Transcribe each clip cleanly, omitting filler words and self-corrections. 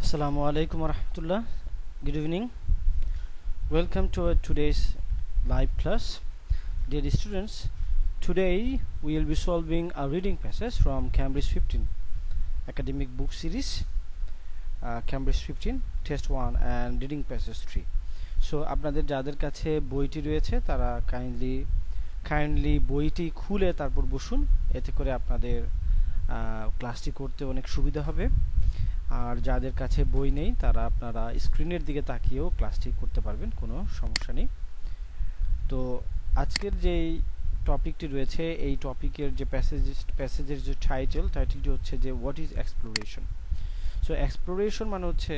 Assalamu alaikum warahmatullah. Good evening. Welcome to today's live class. Dear students, today we will be solving a reading passage from Cambridge 15 academic book series, Cambridge 15 test 1 and reading passage 3. So আপনাদের যাদের কাছে বইটি রয়েছে তারা kindly বইটি খুলে তারপর বসুন, এতে করে আপনাদের ক্লাসটি করতে অনেক সুবিধা হবে। আর যাদের কাছে বই নেই তারা আপনারা স্ক্রিনের দিকে তাকিয়েও ক্লাসটি করতে পারবেন, কোনো সমস্যা নেই। তো আজকের যেই টপিকটি রয়েছে এই টপিকের যে প্যাসেজের যে টাইটেলটি হচ্ছে যে what is exploration. So exploration মানে হচ্ছে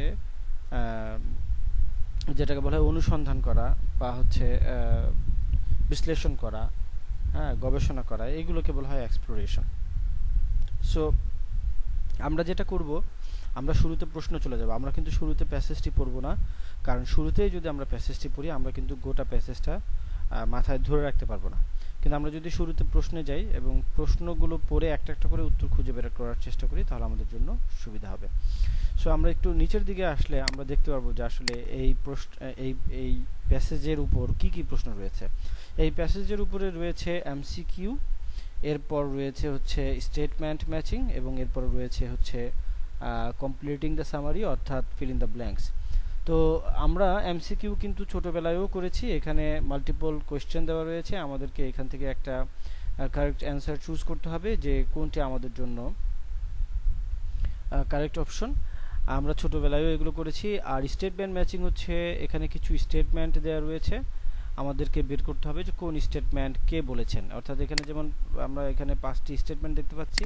যেটাকে বলা হয় অনুসন্ধান করা বা হচ্ছে বিশ্লেষণ করা, গবেষণা করা, এগুলোকে বলা হয় এক্সপ্লোরেশন। সো আমরা যেটা করব, আমরা শুরুতে প্রশ্ন চলে যাব। আমরা কিন্তু শুরুতে প্যাসেজটি পড়ব না, কারণ শুরুতেই যদি আমরা প্যাসেজটি পড়ি আমরা কিন্তু গোটা প্যাসেজটা মাথায় ধরে রাখতে পারবো না। কিন্তু আমরা যদি শুরুতে প্রশ্নে যাই এবং প্রশ্নগুলো পড়ে একটা একটা করে উত্তর খুঁজে বের করার চেষ্টা করি তাহলে আমাদের জন্য সুবিধা হবে। সো আমরা একটু নিচের দিকে আসলে আমরা দেখতে পারবো যে আসলে এই প্যাসেজের উপর কি কি প্রশ্ন রয়েছে। এই প্যাসেজের উপরে রয়েছে এমসিকিউ, এরপর রয়েছে হচ্ছে স্টেটমেন্ট ম্যাচিং এবং এরপর রয়েছে হচ্ছে কমপ্লিটিং দ্য সামারি অর্থাৎ ফিল ইন দ্য ব্ল্যাঙ্কস। তো আমরা এমসিকিউ কিন্তু ছোটোবেলায়ও করেছি, এখানে মাল্টিপল কোয়েশ্চেন দেওয়া রয়েছে, আমাদেরকে এখান থেকে একটা কারেক্ট অ্যান্সার চুজ করতে হবে যে কোনটি আমাদের জন্য কারেক্ট অপশন। আমরা ছোটোবেলায়ও এগুলো করেছি। আর স্টেটমেন্ট ম্যাচিং হচ্ছে এখানে কিছু স্টেটমেন্ট দেওয়া রয়েছে, আমাদেরকে বের করতে হবে যে কোন স্টেটমেন্ট কে বলেছেন। অর্থাৎ এখানে যেমন আমরা এখানে 5টি স্টেটমেন্ট দেখতে পাচ্ছি,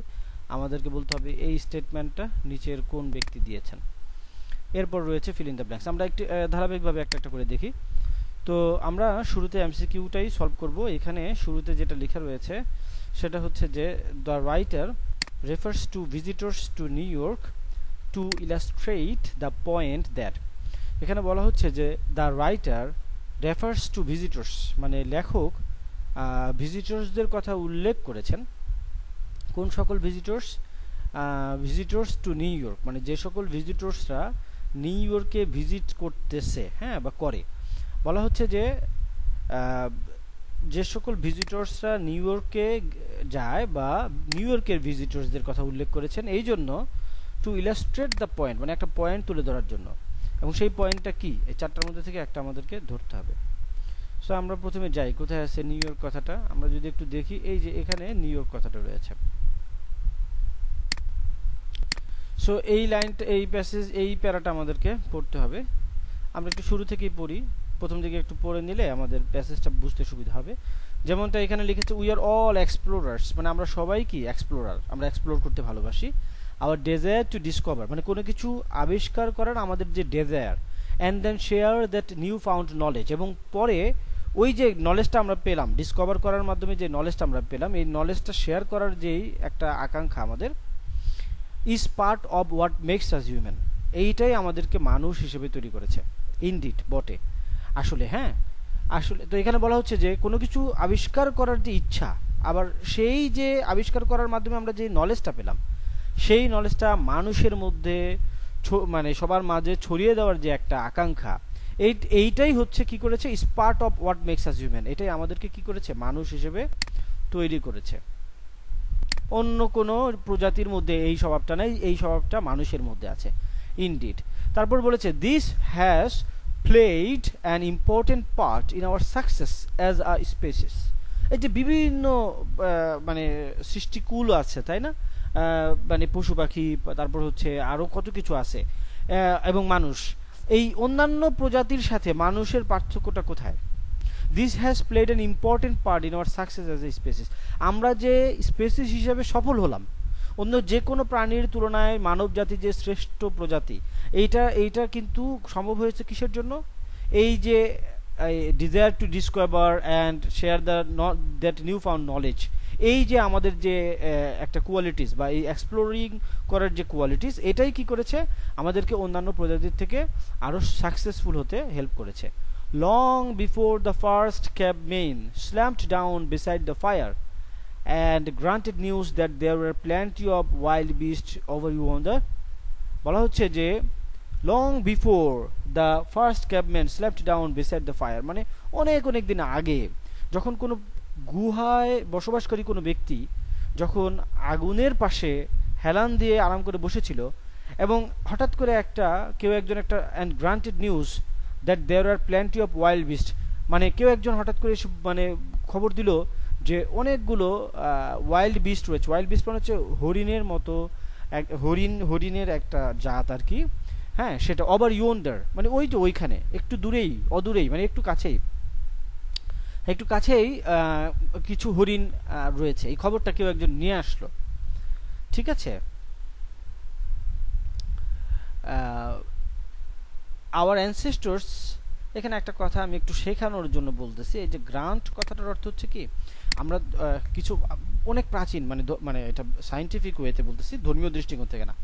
আমাদেরকে বলতে হবে এই স্টেটমেন্টটা নিচের কোন ব্যক্তি দিয়েছেন। এরপর রয়েছে ফিল ইন দ্য ব্ল্যাঙ্কস। আমরা একটু ধারাবাহিকভাবে একটা একটা করে দেখি। তো আমরা শুরুতে এমসিকিউটাই সলভ করব। এখানে শুরুতে যেটা লেখা রয়েছে সেটা হচ্ছে যে the writer refers two visitors two new York to illustrate the point that. এখানে বলা হচ্ছে যে the writer refers two visitors মানে লেখক ভিজিটর্সদের কথা উল্লেখ করেছেন। কোন সকল ভিজিটর্স টু নিউ ইয়র্ক মানে যে সকল ভিজিটর্সরা নিউ ইয়র্কে ভিজিট করতেছে, বা করে। বলা হচ্ছে যে যে সকল ভিজিটর্সরা নিউ ইয়র্কে যায় বা নিউ ইয়র্কের ভিজিটর্সদের কথা উল্লেখ করেছেন, এই জন্য টু ইলাস্ট্রেট দ্য পয়েন্ট মানে একটা পয়েন্ট তুলে ধরার জন্য। এবং সেই পয়েন্টটা কি, এই চারটার মধ্যে থেকে একটা আমাদেরকে ধরতে হবে। সো আমরা প্রথমে যাই, কোথায় আছে নিউ ইয়র্ক কথাটা। আমরা যদি একটু দেখি, এই যে এখানে নিউ ইয়র্ক কথাটা রয়েছে। সো এই লাইনটা, এই প্যাসেজ, এই প্যারাটা আমাদেরকে পড়তে হবে। আমরা একটু শুরু থেকেই পড়ি, প্রথম দিকে একটু পড়ে নিলে আমাদের প্যাসেজটা বুঝতে সুবিধা হবে। যেমনটা এখানে লিখেছে উই আর অল এক্সপ্লোরার্স মানে আমরা সবাই কি এক্সপ্লোরার, আমরা এক্সপ্লোর করতে ভালোবাসি। আওয়ার ডেজায়ার টু ডিসকভার মানে কোনো কিছু আবিষ্কার করার আমাদের যে desire, and then share that new found knowledge এবং পরে ওই যে নলেজটা আমরা পেলাম, ডিসকভার করার মাধ্যমে যে নলেজটা আমরা পেলাম, এই নলেজটা শেয়ার করার যেই একটা আকাঙ্ক্ষা আমাদের, is part of what makes us human. এইটাই আমাদেরকে মানুষ হিসেবে তৈরি করেছে। ইনডিড বটে, আসলে আসলে। তো এখানে বলা হচ্ছে যে কোনো কিছু আবিষ্কার করার যে ইচ্ছা, আবার সেই যে আবিষ্কার করার মাধ্যমে আমরা যে নলেজটা পেলাম সেই নলেজটা মানুষের মধ্যে মানে সবার মাঝে ছড়িয়ে দেওয়ার যে একটা আকাঙ্ক্ষা, এইটাই হচ্ছে কি করেছে, is part of what makes us human. এটাই আমাদেরকে কি করেছে, মানুষ হিসেবে তৈরি করেছে। অন্য কোনো প্রজাতির মধ্যে এই স্বভাবটা নেই, এই স্বভাবটা মানুষের মধ্যে আছে। ইনডিড। তারপর বলেছে this has played an important part in our success as a species. এই যে বিভিন্ন মানে সৃষ্টিকুল আছে, তাই না, মানে পশু পাখি, তারপর হচ্ছে আরও কত কিছু আছে, এবং মানুষ, এই অন্যান্য প্রজাতির সাথে মানুষের পার্থক্যটা কোথায়? This has played an important part in our success as a species. আমরা যে স্পেসিস হিসেবে সফল হলাম অন্য যে কোনো প্রাণীর তুলনায় মানব জাতি যে শ্রেষ্ঠ প্রজাতি, এইটা কিন্তু সম্ভব হয়েছে কিসের জন্য? এই যে desire to discover and share that new found knowledge, এই যে আমাদের যে একটা কোয়ালিটিস বা এই এক্সপ্লোরিং করার যে কোয়ালিটিস, এটাই কি করেছে, আমাদেরকে অন্যান্য প্রজাতির থেকে আরও সাকসেসফুল হতে হেল্প করেছে। Long before the first caveman slumped down beside the fire and granted news that there were plenty of wild beasts over yonder, বলা হচ্ছে যে long before the first cabman slept down beside the fire, মানে অনেক অনেক দিন আগে যখন কোনো গুহায় বসবাসকারী কোনো ব্যক্তি যখন আগুনের পাশে হেলান দিয়ে আরাম করে বসেছিল, এবং হঠাৎ করে কেউ একজন একটা and granted news that there are plenty of wild beast, মানে কেউ একজন হঠাৎ করে মানে খবর দিল যে অনেকগুলো ওয়াইল্ড বিস্ট রয়েছে। ওয়াইল্ড বিস্ট মানে হচ্ছে হরিণের মতো হরিণের একটা জাত আর কি, হ্যাঁ, সেটা ওভার ইয়ন্ডার, মানে ওই যে ওইখানে একটু দূরেই, অদূরেই, মানে একটু কাছেই কিছু হরিণ রয়েছে। এই খবরটা কেউ একজন নিয়ে আসলো, ঠিক আছে। আওয়ার অ্যানসেস্টরস, এখানে একটা কথা আমি একটু শেখানোর জন্য বলতেছি। এই যে গ্রান্ট কথাটার অর্থ হচ্ছে কি, আমরা কিছু অনেক প্রাচীন, মানে এটা সায়েন্টিফিক ওয়েতে বলতেছি, ধর্মীয় দৃষ্টিকোণ থেকে না।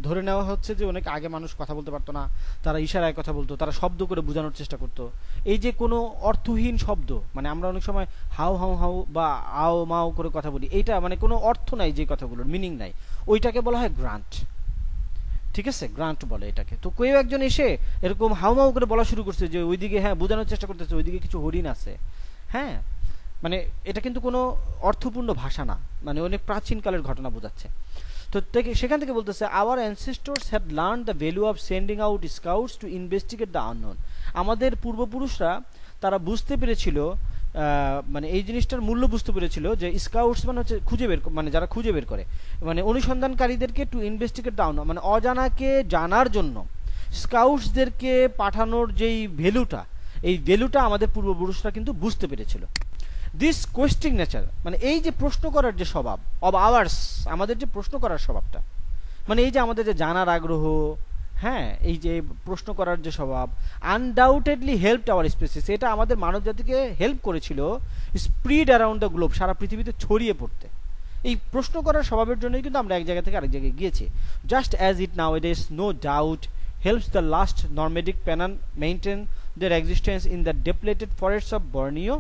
ধরে নেওয়া হচ্ছে যে অনেক আগে মানুষ কথা বলতে পারতো না, তারা ইশারায় কথা বলতো, তারা শব্দ করে বোঝানোর চেষ্টা করতো। এই যে কোনো অর্থহীন শব্দ, মানে আমরা অনেক সময় হাউ হাউ হাউ বা আও মাও করে কথা বলি, এইটা মানে কোনো অর্থ নাই, যে কথাগুলোর মিনিং নাই, ওইটাকে বলা হয় গ্রান্ট, ঠিক আছে, গ্রান্ট বলে এটাকে। তো কেউ একজন এসে এরকম হাউমাউ করে বলা শুরু করছে যে ওইদিকে, হ্যাঁ, বোঝানোর চেষ্টা করতেছে ওইদিকে কিছু হরিণ আছে, হ্যাঁ, মানে এটা কিন্তু কোনো অর্থপূর্ণ ভাষা না, মানে অনেক প্রাচীন কালের ঘটনা বোঝাচ্ছে। তো সেখান থেকে বলতেছে our ancestors had learn the value of sending out scouts to investigate the unknown, আমাদের পূর্বপুরুষরা তারা বুঝতে পেরেছিল, মানে এই জিনিসটার মূল্য বুঝতে পেরেছিল যে স্কাউটস মানে হচ্ছে খুঁজে বের, মানে যারা খুঁজে বের করে, মানে অনুসন্ধানকারীদেরকে, টু ইনভেস্টিগেট ডাউন মানে অজানাকে জানার জন্য স্কাউটসদেরকে পাঠানোর যেই ভ্যালুটা, এই ভ্যালুটা আমাদের পূর্বপুরুষরা কিন্তু বুঝতে পেরেছিল। দিস কোয়েশ্চিং নেচার, মানে এই যে প্রশ্ন করার যে স্বভাব অব আওয়ার্স, আমাদের যে প্রশ্ন করার স্বভাবটা, মানে এই যে আমাদের যে জানার আগ্রহ, হ্যাঁ, এই যে প্রশ্ন করার যে স্বভাব, আনডাউটেডলি হেল্পড আওয়ার স্পিসিস, এটা আমাদের মানব জাতিকে হেল্প করেছিল স্প্রিড অ্যারাউন্ড দ্য গ্লোব, সারা পৃথিবীতে ছড়িয়ে পড়তে। এই প্রশ্ন করার স্বভাবের জন্যই কিন্তু আমরা এক জায়গা থেকে আরেক জায়গায় গিয়েছি। Just as it now it is no doubt helps the last nomadic Penan maintain their existence in the depleted forests of Borneo,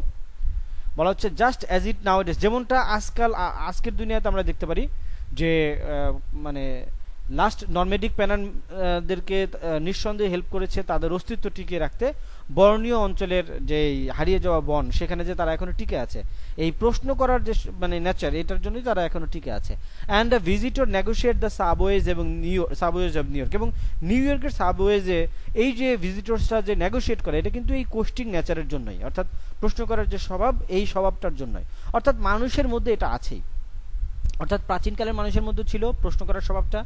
বলা হচ্ছে just as it now it is, যেমনটা আজকের দুনিয়াতে আমরা দেখতে পারি যে মানে লাস্ট নর্মেডিক প্যানানদেরকে নিঃসন্দেহে হেল্প করেছে তাদের অস্তিত্ব টিকিয়ে রাখতে বর্ণীয় অঞ্চলের যে হারিয়ে যাওয়া বন, সেখানে যে তারা এখনো টিকে আছে, এই প্রশ্ন করার যে মানে নেচার, এটার জন্যই তারা এখনো টিকে আছে। And the visitor negotiate the subways এবং সাবওয়েজ অফ নিউ ইয়র্ক, এবং নিউ ইয়র্কের সাবওয়েজে এই যে ভিজিটর্সরা যে নেগোশিয়েট করে, এটা কিন্তু এই কোস্টিং নেচারের জন্যই, অর্থাৎ প্রশ্ন করার যে স্বভাব, এই স্বভাবটার জন্যই, অর্থাৎ মানুষের মধ্যে এটা আছেই, অর্থাৎ প্রাচীনকালের মানুষের মধ্যে ছিল প্রশ্ন করার স্বভাবটা,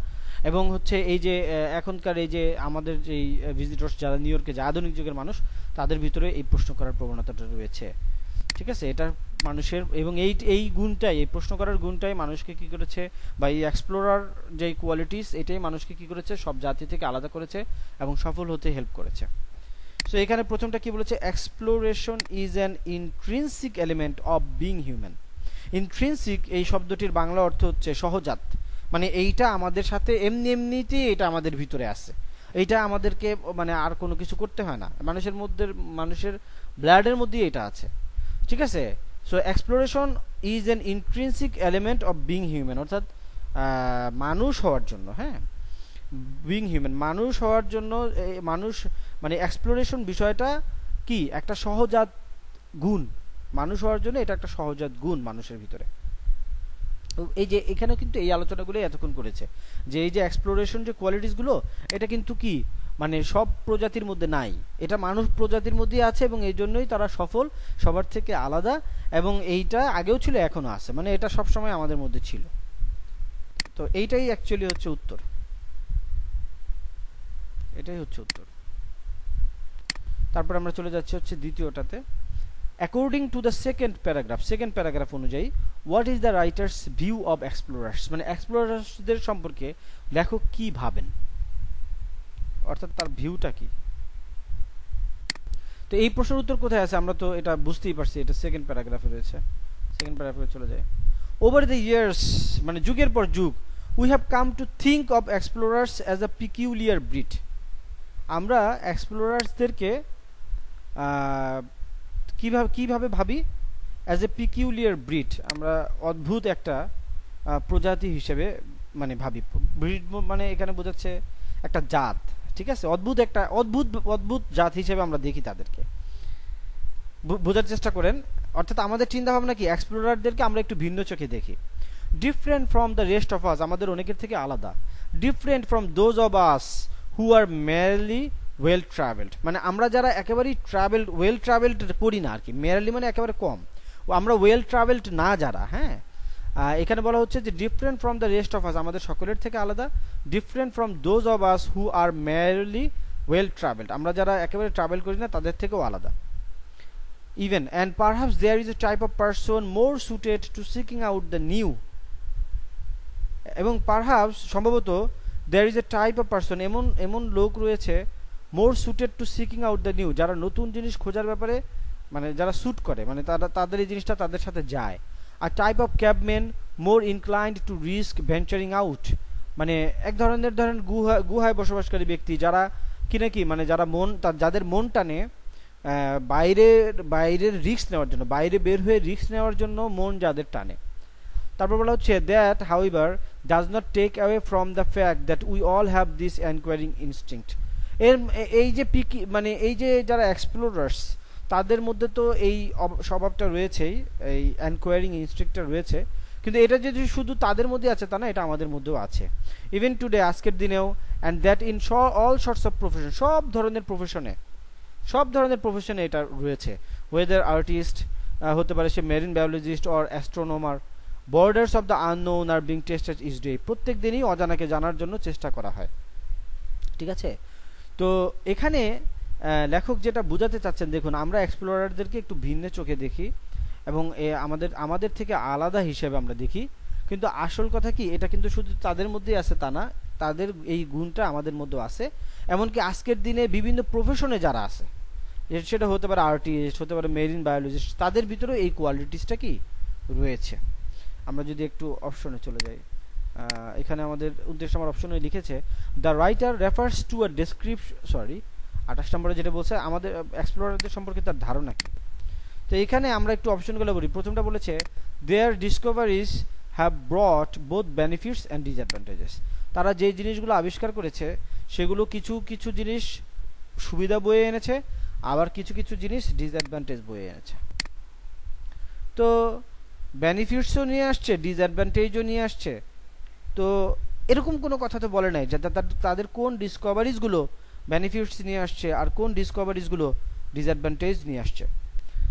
এবং হচ্ছে এই যে এখনকার এই যে আমাদের যেই ভিজিটর্স যারা নিউ ইয়র্কে, যে আধুনিক যুগের মানুষ, তাদের ভিতরে এই প্রশ্ন করার প্রবণতাটা রয়েছে, ঠিক আছে। এটা মানুষের, এবং এই গুণটাই, এই প্রশ্ন করার গুণটাই মানুষকে কি করেছে, বা এই এক্সপ্লোরার যে কোয়ালিটিস, এটাই মানুষকে কি করেছে, সব জাতি থেকে আলাদা করেছে এবং সফল হতে হেল্প করেছে। সো এখানে প্রথমটা কি বলেছে, exploration is an intrinsic element of being human. Intrinsic এই শব্দটির বাংলা অর্থ হচ্ছে সহজাত, মানে এইটা আমাদের সাথে এমনিতেই এটা আমাদের ভিতরে আছে, এইটা আমাদেরকে মানে আর কোনো কিছু করতে হয় না, মানুষের মধ্যে, মানুষের ব্লাডের মধ্যেই এটা আছে, ঠিক আছে। So exploration is an intrinsic element of being human, অর্থাৎ মানুষ হওয়ার জন্য, হ্যাঁ, বিং হিউম্যান মানুষ হওয়ার জন্য, মানুষ মানে এক্সপ্লোরেশন বিষয়টা কি একটা সহজাত গুণ, মানুষ হওয়ার জন্য এটা একটা সহজাত গুণ মানুষের ভিতরে। এই যে এখানে কিন্তু এই আলোচনাগুলো এতক্ষণ করেছে যে এই যে এক্সপ্লোরেশন যে কোয়ালিটিসগুলো, এটা কিন্তু কি মানে সব প্রজাতির মধ্যে নাই, এটা মানুষ প্রজাতির মধ্যেই আছে, এবং এই জন্যই তারা সফল, সবার থেকে আলাদা, এবং এইটা আগেও ছিল এখনো আছে, মানে এটা সব সময় আমাদের মধ্যে ছিল। তো এইটাই অ্যাকচুয়ালি হচ্ছে উত্তর, এটাই হচ্ছে উত্তর। তারপর আমরা চলে যাচ্ছি হচ্ছে দ্বিতীয়টাতে। According to the second paragraph অনুযায়ী, what is the writer's view of explorers, মানে এক্সপ্লোরার্সদের সম্পর্কে লেখক কি ভাবেন, অর্থাৎ তার ভিউটা কি। তো এই প্রশ্নের উত্তর কোথায় আছে আমরা তো এটা বুঝতেই পারছি, এটা সেকেন্ড প্যারাগ্রাফে রয়েছে। সেকেন্ড প্যারাগ্রাফে চলে যায়, ওভার দ্য ইয়ার্স মানে যুগের পর যুগ, we have come to think of explorers as a peculiar breed, আমরা এক্সপ্লোরার্সদেরকে কিভাবে ভাবি, অ্যাজ এ পিকিউলিয়ার ব্রিড, আমরা অদ্ভুত একটা প্রজাতি হিসেবে মানে ভাবি। ব্রিড মানে এখানে বোঝাচ্ছে একটা জাত, ঠিক আছে, অদ্ভুত জাত হিসেবে আমরা দেখি তাদেরকে। বোঝার চেষ্টা করেন, অর্থাৎ আমাদের চিন্তা ভাবনা কি, এক্সপ্লোরারদেরকে আমরা একটু ভিন্ন চোখে দেখি। Different from the rest of us, আমাদের অনেকের থেকে আলাদা। Different from those of us who are merely well travelled, মানে আমরা যারা একেবারেই ওয়েল ট্রাভেলড করি না আর কি, মেয়ারলি মানে একেবারে কম, আমরা ওয়েল ট্রাভেলড না যারা, হ্যাঁ, এখানে বলা হচ্ছে যে different from the rest of us, আমাদের সকলের থেকে আলাদা। Different from those of us who are merely well travelled, আমরা যারা একেবারে ট্রাভেল করি না তাদের থেকেও আলাদা। Even and perhaps there is a type of person more suited to seeking out the new, এবং পারহাপস সম্ভবত there is a type of person, এমন লোক রয়েছে more suited to seeking out the new, যারা নতুন জিনিস খোঁজার ব্যাপারে মানে যারা স্যুট করে, মানে তাদের এই জিনিসটা তাদের সাথে যায়। আর type of cabman more inclined to risk venturing out, মানে এক ধরনের ধরেন গুহায় বসবাসকারী ব্যক্তি যারা কি নাকি, মানে যাদের মন টানে বাইরের রিস্ক নেওয়ার জন্য, বাইরে বের হয়ে রিস্ক নেওয়ার জন্য মন যাদের টানে। তারপর বলা হচ্ছে that however does not take away from the fact that we all have this enquiring instinct. এই যে মানে এই যে যারা এক্সপ্লোরার্স তাদের মধ্যে তো এই স্বভাবটা রয়েছেই, এই এনকোয়ারিং ইনস্টিংক্টটা রয়েছে, কিন্তু এটা যে শুধু তাদের মধ্যে আছে তা না, এটা আমাদের মধ্যেও আছে। ইভেন টুডে, আজকের দিনেও, and that in all sorts of profession, সব ধরনের প্রফেশনে এটা রয়েছে। ওয়েদার আর্টিস্ট হতে পারে, সে marine biologist or astronomer, borders of the unknown আর বিং টেস্টেড ইচ ডে, প্রত্যেক দিনই অজানাকে জানার জন্য চেষ্টা করা হয়। ঠিক আছে, তো এখানে লেখক যেটা বোঝাতে চাচ্ছেন, দেখুন আমরা এক্সপ্লোরারদেরকে একটু ভিন্ন চোখে দেখি এবং আমাদের থেকে আলাদা হিসেবে আমরা দেখি, কিন্তু আসল কথা কি, এটা কিন্তু শুধু তাদের মধ্যেই আছে তা না, তাদের এই গুণটা আমাদের মধ্যেও আছে। এমনকি আজকের দিনে বিভিন্ন প্রফেশনে যারা আছে, সেটা হতে পারে আর্টিস্ট, হতে পারে মেরিন বায়োলজিস্ট, তাদের ভিতরেও এই কোয়ালিটিসটা কি রয়েছে। আমরা যদি একটু অপশনে চলে যাই, এখানে আমাদের 29 নম্বর অপশনে লিখেছে the writer refers to a description, 28 নম্বরে যেটা বলছে আমাদের এক্সপ্লোরারদের সম্পর্কে তার ধারণা কি। তো এখানে আমরা একটু অপশনগুলো বলি। প্রথমটা বলেছে their discoveries have brought both benefits and disadvantages, তারা যে জিনিসগুলো আবিষ্কার করেছে সেগুলো কিছু জিনিস সুবিধা বয়ে এনেছে, আবার কিছু জিনিস ডিসঅ্যাডভান্টেজ বয়ে এনেছে। তো বেনিফিটসও নিয়ে আসছে, ডিসঅ্যাডভান্টেজও নিয়ে আসছে। তো এরকম কোনো কথা তো বলে নাই যে তাদের কোন ডিসকভারিজগুলো বেনিফিটস নিয়ে আসছে আর কোন ডিসকভারিজগুলো ডিসঅ্যাডভান্টেজ নিয়ে আসছে।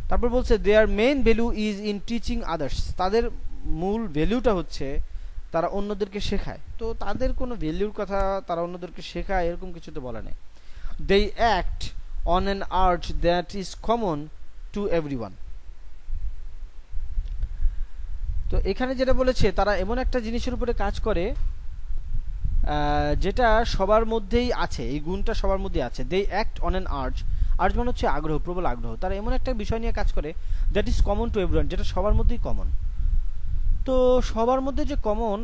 তারপর বলছে দেয়ার main value is in teaching others, তাদের মূল ভ্যালুটা হচ্ছে তারা অন্যদেরকে শেখায়। তো তাদের কোনো ভ্যালুর কথা, তারা অন্যদেরকে শেখায় এরকম কিছু তো বলা নেই। They act on an art that is common to everyone, তো এখানে যেটা বলেছে তারা এমন একটা জিনিসের উপরে কাজ করে যেটা সবার মধ্যেই আছে, এই গুণটা সবার মধ্যে আছে। They act on an art মানে হচ্ছে আগ্রহ, প্রবল আগ্রহ, তারা এমন একটা বিষয় নিয়ে কাজ করে that is common to everyone, যেটা সবার মধ্যেই কমন। তো সবার মধ্যে যে কমন,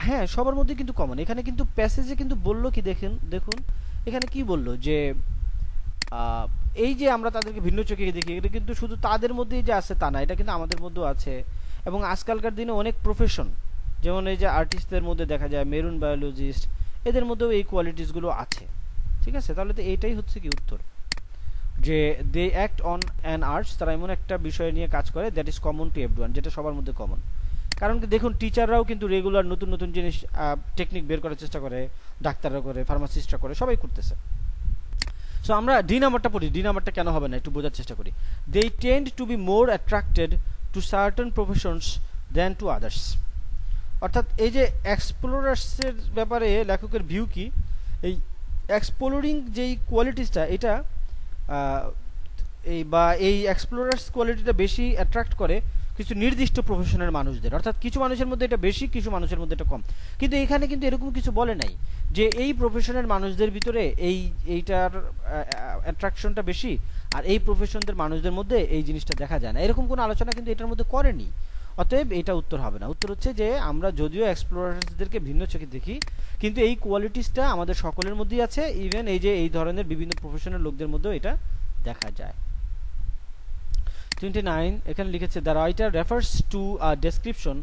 হ্যাঁ সবার মধ্যে কিন্তু কমন। এখানে কিন্তু প্যাসেজে কিন্তু বললো কি, দেখুন এখানে কি বললো যে এই যে আমরা তাদেরকে ভিন্ন চোখে দেখি, এটা কিন্তু শুধু তাদের মধ্যেই যে আছে তা না, এটা কিন্তু আমাদের মধ্যেও আছে। এবং আজকালকার দিনে অনেক প্রফেশন, যেমন এই যে আর্টিস্টদের মধ্যে দেখা যায়, মেরুন বায়োলজিস্ট, এদের মধ্যেও এই কোয়ালিটিসগুলো আছে। ঠিক আছে, তাহলে তো এইটাই হচ্ছে কি উত্তর, যে they act on an arts, তারা এমন একটা বিষয় নিয়ে কাজ করে that is common to everyone, যেটা সবার মধ্যে কমন। কারণ কি দেখুন, টিচাররাও কিন্তু রেগুলার নতুন জিনিস টেকনিক বের করার চেষ্টা করে, ডাক্তাররা করে, ফার্মাসিস্টরা করে, সবাই করতেছে। সো আমরা ডি নাম্বারটা পড়ি, ডি নাম্বারটা কেন হবে না একটু বোঝার চেষ্টা করি। They tend to be more attracted to certain professions than to others, অর্থাৎ এই যে এক্সপ্লোরার্সের ব্যাপারে লেখকের ভিউ কি, এই এক্সপ্লোরিং যেই কোয়ালিটিসটা, এটা এই এক্সপ্লোরার্স কোয়ালিটিটা বেশি অ্যাট্রাক্ট করে কিছু নির্দিষ্ট প্রফেশনের মানুষদের, অর্থাৎ কিছু মানুষের মধ্যে এটা বেশি, কিছু মানুষের মধ্যে এটা কম। কিন্তু এখানে কিন্তু এরকম কিছু বলে নাই যে এই প্রফেশনের মানুষদের ভিতরে এইটার অ্যাট্রাকশনটা বেশি আর এই প্রফেশনদের মানুষদের মধ্যে এই জিনিসটা দেখা যায় না, এরকম কোনো আলোচনা কিন্তু এটার মধ্যে করেনি। অতএব এটা উত্তর হবে না। উত্তর হচ্ছে যে আমরা যদিও এক্সপ্লোরার্সদেরকে ভিন্ন চোখে দেখি, কিন্তু এই কোয়ালিটিসটা আমাদের সকলের মধ্যেই আছে, ইভেন এই যে এই ধরনের বিভিন্ন প্রফেশনের লোকদের মধ্যেও এটা দেখা যায়। 29 এখানে লিখেছে the writer refers to a description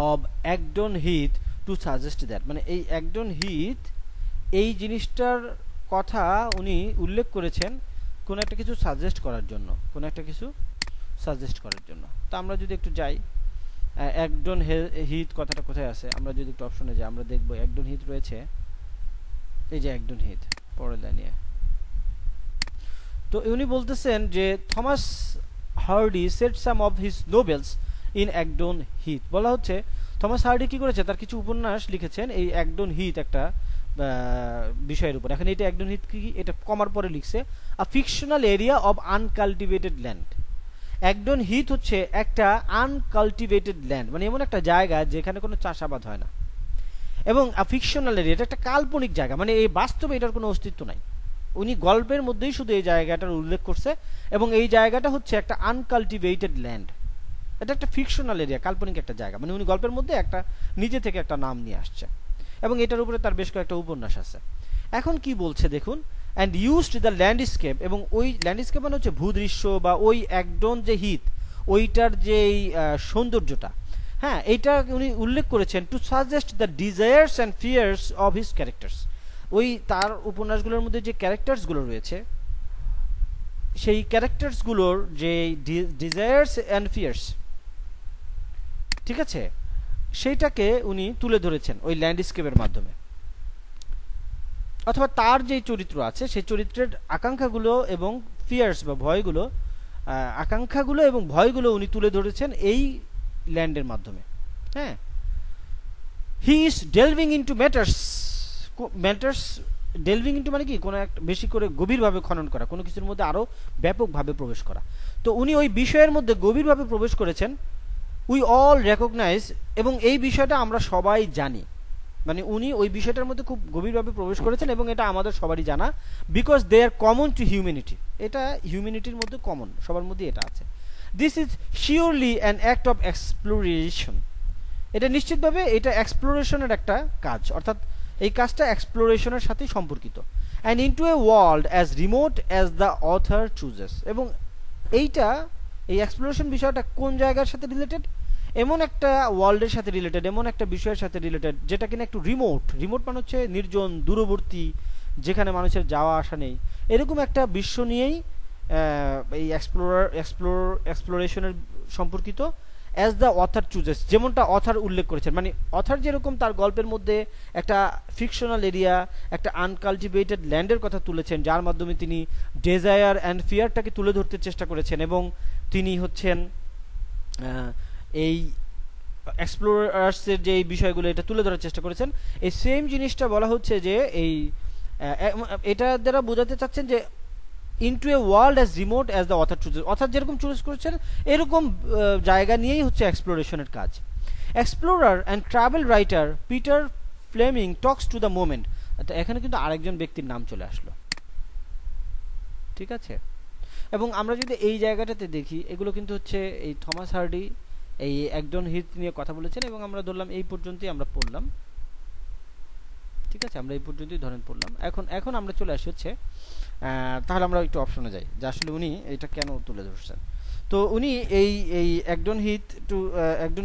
of Egdon Heath to suggest that, মানে এই একডন হিথ এই জিনিসটার কথা উনি উল্লেখ করেছেন কোন একটা কিছু সাজেস্ট করার জন্য, কোন একটা কিছু সাজেস্ট করার জন্য। তো আমরা যদি একটু যাই, একডন হিথ কথাটা কোথায় আছে, আমরা যদি একটু অপশনে যাই আমরা দেখব একডন হিথ রয়েছে, এই যে একডন হিথ পরের লাইনে। তো উনি বলতেছেন যে Thomas Hardy set some of his novels in Egdon Heath. বলা হচ্ছে থমাস হার্ডি কি করেছে, তার কিছু উপন্যাস লিখেছেন এই একডন হিথ একটা বিষয়ের উপর। এখন এটা একডন হিথ কি, এটা কমার পরে লিখছে a fictional area of uncultivated land. Egdon Heath হচ্ছে একটা আনকাল্টিভেটেড ল্যান্ড, মানে এমন একটা জায়গা যেখানে কোনো চাষাবাদ হয় না, এবং আ ফিকশনাল এরিয়া, এটা একটা কাল্পনিক জায়গা, মানে এই বাস্তবে এটার কোনো অস্তিত্ব নাই। উনি গল্পের মধ্যেই শুধু এই জায়গাটার উল্লেখ করছে, এবং এই জায়গাটা হচ্ছে একটা আনকাল্টিভেটেড ল্যান্ড, এটা একটা ফিকশনাল এরিয়া, কাল্পনিক একটা জায়গা, মানে উনি গল্পের মধ্যে একটা নিজে থেকে একটা নাম নিয়ে আসছে, এবং এটার উপরে তার বেশ কয়েকটা উপন্যাস আছে। এখন কি বলছে দেখুন, অ্যান্ড ইউজড দ্য ল্যান্ডস্কেপ, এবং ওই ল্যান্ডস্কেপ মানে হচ্ছে ভূদৃশ্য বা ওই একডন যে হিথ ওইটার যে সৌন্দর্যটা, হ্যাঁ এইটা উনি উল্লেখ করেছেন to suggest the desires and fears of his characters. ওই তার উপন্যাসগুলোর মধ্যে যে ক্যারেক্টার্সগুলো রয়েছে সেই ক্যারেক্টার্সগুলোর যে ডিজায়ার্স অ্যান্ড ফিয়ার্স, ঠিক আছে, সেইটাকে উনি তুলে ধরেছেন ওই ল্যান্ডস্কেপের মাধ্যমে, অথবা তার যে চরিত্র আছে সেই চরিত্রের আকাঙ্ক্ষাগুলো এবং ফিয়ার্স বা ভয়গুলো, আকাঙ্ক্ষাগুলো এবং ভয়গুলো উনি তুলে ধরেছেন এই ল্যান্ডের মাধ্যমে। হ্যাঁ, he is delving into matters. Delving into মানে কি, কোনো একটা বেশি করে গভীরভাবে খনন করা, কোনো কিছুর মধ্যে আরো ব্যাপকভাবে প্রবেশ করা। তো উনি ওই বিষয়ের মধ্যে গভীরভাবে প্রবেশ করেছেন। উই অল রেকগনাইজ, এবং এই বিষয়টা আমরা সবাই জানি, মানে উনি ওই বিষয়টার মধ্যে খুব গভীরভাবে প্রবেশ করেছেন এবং এটা আমাদের সবারই জানা, because they are common to humanity, এটা হিউম্যানিটির মধ্যে কমন, সবার মধ্যে এটা আছে। This is surely an act of exploration, এটা নিশ্চিতভাবে এটা এক্সপ্লোরেশনের একটা কাজ, অর্থাৎ এই কাজটা এক্সপ্লোরেশনের সাথে সম্পর্কিত। And into a world as remote as the author chooses, এবং এইটা এই এক্সপ্লোরেশন বিষয়টা কোন জায়গার সাথে রিলেটেড, এমন একটা ওয়ার্ল্ডের সাথে রিলেটেড, এমন একটা বিষয়ের সাথে রিলেটেড যেটা কিনা একটু রিমোট, রিমোট মানে হচ্ছে নির্জন, দূরবর্তী, যেখানে মানুষের যাওয়া আসা নেই, এরকম একটা বিশ্ব নিয়েই এই এক্সপ্লোরেশনের সম্পর্কিত। অ্যাজ দ্য অথার চুজেস, যেমনটা অথার উল্লেখ করেছেন, মানে অথার যেরকম তার গল্পের মধ্যে একটা ফিকশনাল এরিয়া, একটা আনকাল্টিভেটেড ল্যান্ডের কথা তুলেছেন, যার মাধ্যমে তিনি ডেজায়ার অ্যান্ড ফিয়ারটাকে তুলে ধরতে চেষ্টা করেছেন, এবং তিনি হচ্ছেন এই এক্সপ্লোরার্সের যে এই বিষয়গুলো এটা তুলে ধরার চেষ্টা করেছেন। এই সেম জিনিসটা বলা হচ্ছে যে এই এটা দ্বারা বোঝাতে চাচ্ছেন যে into a world as remote as the author chooses, অর্থাৎ যেরকম চুজ করেছেন এরকম জায়গা নিয়েই হচ্ছে এক্সপ্লোরেশনের কাজ। Explorer and travel writer Peter Fleming talks to the moment, এখানে কিন্তু আরেকজন ব্যক্তির নাম চলে আসলো, ঠিক আছে। এবং আমরা যদি এই জায়গাটাতে দেখি, এগুলো কিন্তু হচ্ছে এই থমাস হার্ডি এই একডন হিথ নিয়ে কথা বলেছেন, এবং আমরা ধরলাম এই পর্যন্তই আমরা পড়লাম, ঠিক আছে, আমরা এই পর্যন্তই ধরেন পড়লাম। এখন আমরা চলে আসি হচ্ছে তাহলে আমরা একটু অপশনে যাই যে আসলে উনি এটা কেন তুলে ধরছেন। তো উনি এই একডন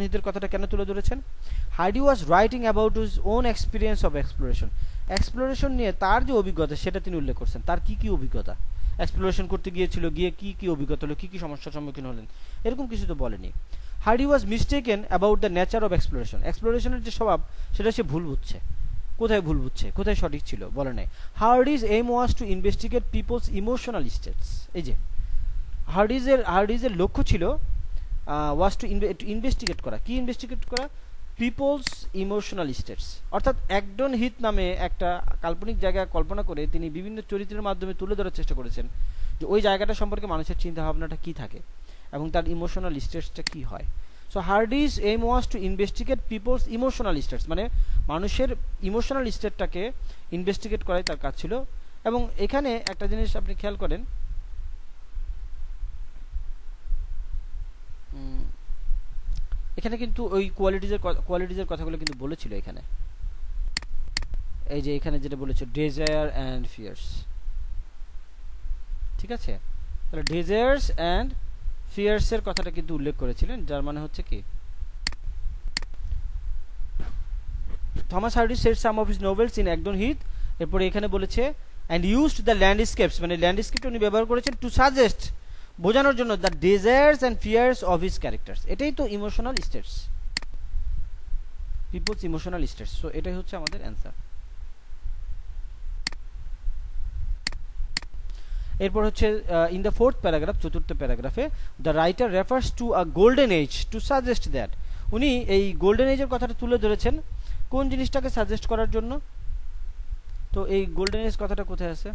হিথের কথাটা কেন তুলে ধরেছেন। Hardy was writing about his own experience of exploration নিয়ে তার যে অভিজ্ঞতা সেটা তিনি উল্লেখ করছেন, তার কি কি অভিজ্ঞতা, এক্সপ্লোরেশন করতে গিয়েছিল, গিয়ে কি কি অভিজ্ঞতা হলো, কি কি সমস্যার সম্মুখীন হলেন, এরকম কিছু তো বলেনি। Hardy was mistaken about the nature of এক্সপ্লোরেশনের যে স্বভাব সেটা সে ভুল বুঝছে, কোথায় ভুল বুঝছে, কোথায় সঠিক ছিল বলে নাই। Hardy's aim was to investigate people's emotional states, এই যে হার্ডিজের লক্ষ্য ছিল ওয়াজ টু ইনভেস্টিগেট করা, কি ইনভেস্টিগেট করা, পিপলস ইমোশনাল স্টেটস, অর্থাৎ একডন হিথ নামে একটা কাল্পনিক জায়গা কল্পনা করে তিনি বিভিন্ন চরিত্রের মাধ্যমে তুলে ধরার চেষ্টা করেছেন যে ওই জায়গাটা সম্পর্কে মানুষের চিন্তা ভাবনাটা কি থাকে এবং তার ইমোশনাল স্টেটসটা কি হয়। So Hardy's aim was to investigate people's emotional states, মানে মানুষের ইমোশনাল স্টেটটাকে ইনভেস্টিগেট করাই তার কাজ ছিল। এবং এখানে একটা জিনিস আপনি খেয়াল করেন, এখানে কিন্তু ওই কোয়ালিটিজের কথাগুলো কিন্তু বলেছিল এখানে, এই যে এখানে যেটা বলেছে ডেজায়ার অ্যান্ড ফিয়ার্স, ঠিক আছে, তাহলে ডেজায়ার্স অ্যান্ড ফিয়ার্স এর কথাটা কিন্তু উল্লেখ করেছিলেন, যার মানে হচ্ছে কি Thomas Hardy said some of his novels in Egdon Heath, এরপরে এখানে বলেছে অ্যান্ড ইউজড দ্য ল্যান্ডস্কেপস, মানে ল্যান্ডস্কেপ উনি ব্যবহার করেছেন টু সাজেস্ট, বোঝানোর জন্য the desires and fears of his characters. এটাই তো emotional states, people's emotional states. So এটাই হচ্ছে আমাদের অ্যান্সার। এরপর হচ্ছে ইন দ্য ফোর্থ প্যারাগ্রাফ, চতুর্থ প্যারাগ্রাফে, the writer refers to a golden age to suggest that, উনি এই গোল্ডেন এজের কথাটা তুলে ধরেছেন কোন জিনিসটাকে সাজেস্ট করার জন্য। তো এই গোল্ডেন এজ কথাটা কোথায় আছে,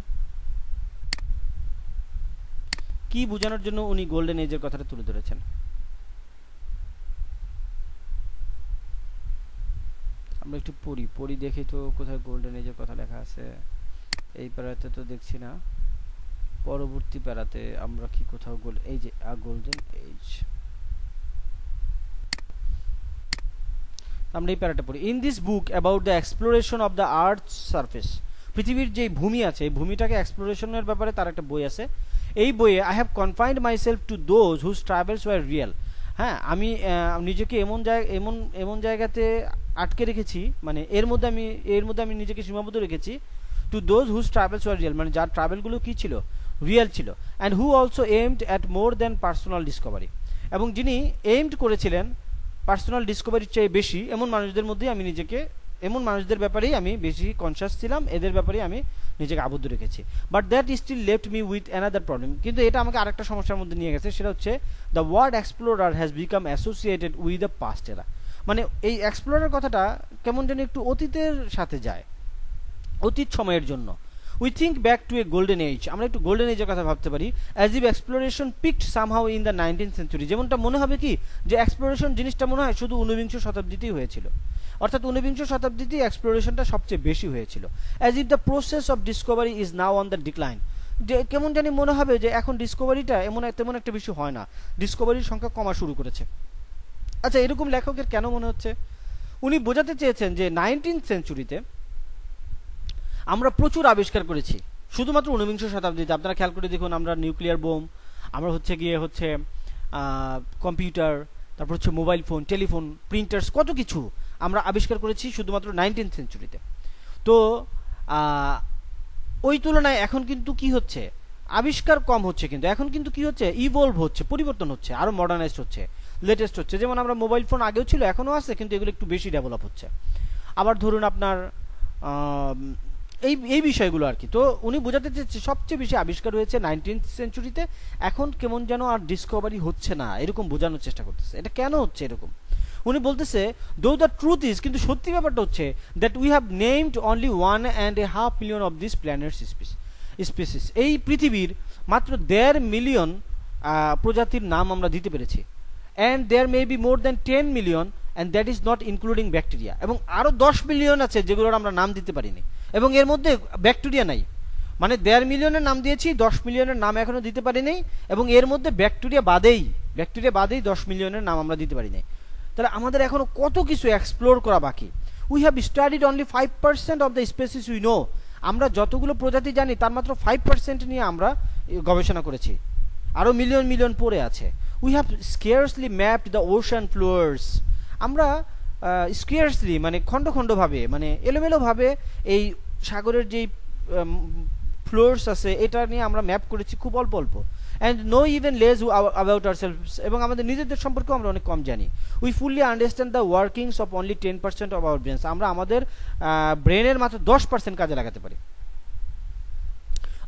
কি বোঝানোর জন্য উনি গোল্ডেন এজের কথাটা তুলে ধরেছেন? আমরা একটু পড়ি দেখি তো কোথায় গোল্ডেন এজের কথা লেখা আছে। এই প্যারাতে তো দেখছি না, পরবর্তী প্যারাতে আমরা কি কোথাও এই যে গোল্ডেন এজ, আমরা এই প্যারাটা পড়ি। In this book about the exploration of the earth surface, পৃথিবীর যে ভূমি আছে এই ভূমিটাকে এক্সপ্লোরেশনের ব্যাপারে তার একটা বই আছে। এই বইয়ে I have confined myself to those whose travels were real, হ্যাঁ আমি নিজেকে এমন জায়গাতে আটকে রেখেছি, মানে এর মধ্যে আমি নিজেকে সীমাবদ্ধ রেখেছি, to those whose travels were real, মানে যার ট্রাভেলগুলো কি ছিল, রিয়েল ছিল, and who also aimed at more than personal discovery, এবং যিনি এইমড করেছিলেন পার্সোনাল ডিসকভারির চেয়ে বেশি, এমন মানুষদের মধ্যেই আমি নিজেকে, এমন মানুষদের ব্যাপারেই আমি বেশি কনসাস ছিলাম, এদের ব্যাপারেই আমি নিজেকে আবদ্ধ রেখেছি। But that still left me with another problem, কিন্তু এটা আমাকে আরেকটা সমস্যার মধ্যে নিয়ে গেছে, সেটা হচ্ছে the word explorer has become associated with the past era, মানে এই এক্সপ্লোরার কথাটা কেমন যেন একটু অতীতের সাথে যায়, অতীত সময়ের জন্য। We think back to a golden age, আমরা একটু গোল্ডেন এজের কথা ভাবতে পারি, as if exploration peaked somehow in the 19th century, যেমনটা মনে হবে কি যে এক্সপ্লোরেশন জিনিসটা মনে হয় শুধু 19বিংশ শতাব্দীতেই হয়েছিল, অর্থাৎ 19বিংশ শতাব্দীতেই এক্সপ্লোরেশনটা সবচেয়ে বেশি হয়েছিল। As if the process of Discovery is now on the decline, যে কেমন জানি মনে হবে যে এখন ডিসকভারিটা তেমন একটা বেশি হয় না, ডিসকভারির সংখ্যা কমা শুরু করেছে। আচ্ছা, এরকম লেখকের কেন মনে হচ্ছে? উনি বোঝাতে চেয়েছেন যে 19th সেঞ্চুরিতে আমরা প্রচুর আবিষ্কার করেছি, শুধুমাত্র 19বিংশ শতাব্দীতে আপনারা খেয়াল করে দেখুন, আমরা নিউক্লিয়ার বোম, আমরা হচ্ছে কম্পিউটার, তারপর হচ্ছে মোবাইল ফোন, টেলিফোন, প্রিন্টার্স, কত কিছু আমরা আবিষ্কার করেছি শুধুমাত্র 19th সেঞ্চুরিতে। তো ওই তুলনায় এখন কিন্তু কি হচ্ছে, আবিষ্কার কম হচ্ছে, কিন্তু এখন কিন্তু কি হচ্ছে, ইভলভ হচ্ছে, পরিবর্তন হচ্ছে, আরো মডার্নাইজড হচ্ছে, লেটেস্ট হচ্ছে। যেমন আমরা মোবাইল ফোন আগেও ছিল, এখনো আছে, কিন্তু এগুলো একটু বেশি ডেভেলপ হচ্ছে। আবার ধরুন আপনার এই বিষয়গুলো আর কি। তো উনি বোঝাতে চাচ্ছে সবচেয়ে বেশি আবিষ্কার হয়েছে 19th সেঞ্চুরিতে, এখন কেমন যেন আর ডিসকভারি হচ্ছে না, এরকম বোঝানোর চেষ্টা করতেছে। এটা কেন হচ্ছে এরকম? উনি বলতেছে দো দ্য ট্রুথ ইজ, কিন্তু সত্যি ব্যাপারটা হচ্ছে that we have named only 1.5 million of this planets species, এই পৃথিবীর মাত্র 1.5 মিলিয়ন প্রজাতির নাম আমরা দিতে পেরেছি। And there may be more than 10 million and that is not including bacteria, এবং আরও 10 মিলিয়ন আছে যেগুলোর আমরা নাম দিতে পারিনি, এবং এর মধ্যে ব্যাকটেরিয়া নাই। মানে 1.5 মিলিয়নের নাম দিয়েছি, 10 মিলিয়নের নাম এখনো দিতে পারিনি, এবং এর মধ্যে ব্যাকটেরিয়া বাদেই 10 মিলিয়নের নাম আমরা দিতে পারিনি। তাহলে আমাদের এখনো কত কিছু এক্সপ্লোর করা বাকি। We have studied only 5% of the species we know, আমরা যতগুলো প্রজাতি জানি তার মাত্র 5% নিয়ে আমরা গবেষণা করেছি, আরও মিলিয়ন মিলিয়ন পড়ে আছে। We have scarcely mapped the ocean flowers, আমরা স্কেয়ারসলি মানে খণ্ড খণ্ডভাবে, মানে এলোমেলোভাবে এই সাগরের যেই ফ্লোয়ার্স আছে এটা নিয়ে আমরা ম্যাপ করেছি খুব অল্প অল্প। And know even less about ourselves, এবং আমাদের নিজেদের সম্পর্কেও আমরা অনেক কম জানি। We fully understand the workings of only 10% of our brains, আমরা আমাদের ব্রেনের মাত্র 10% কাজে লাগাতে পারি,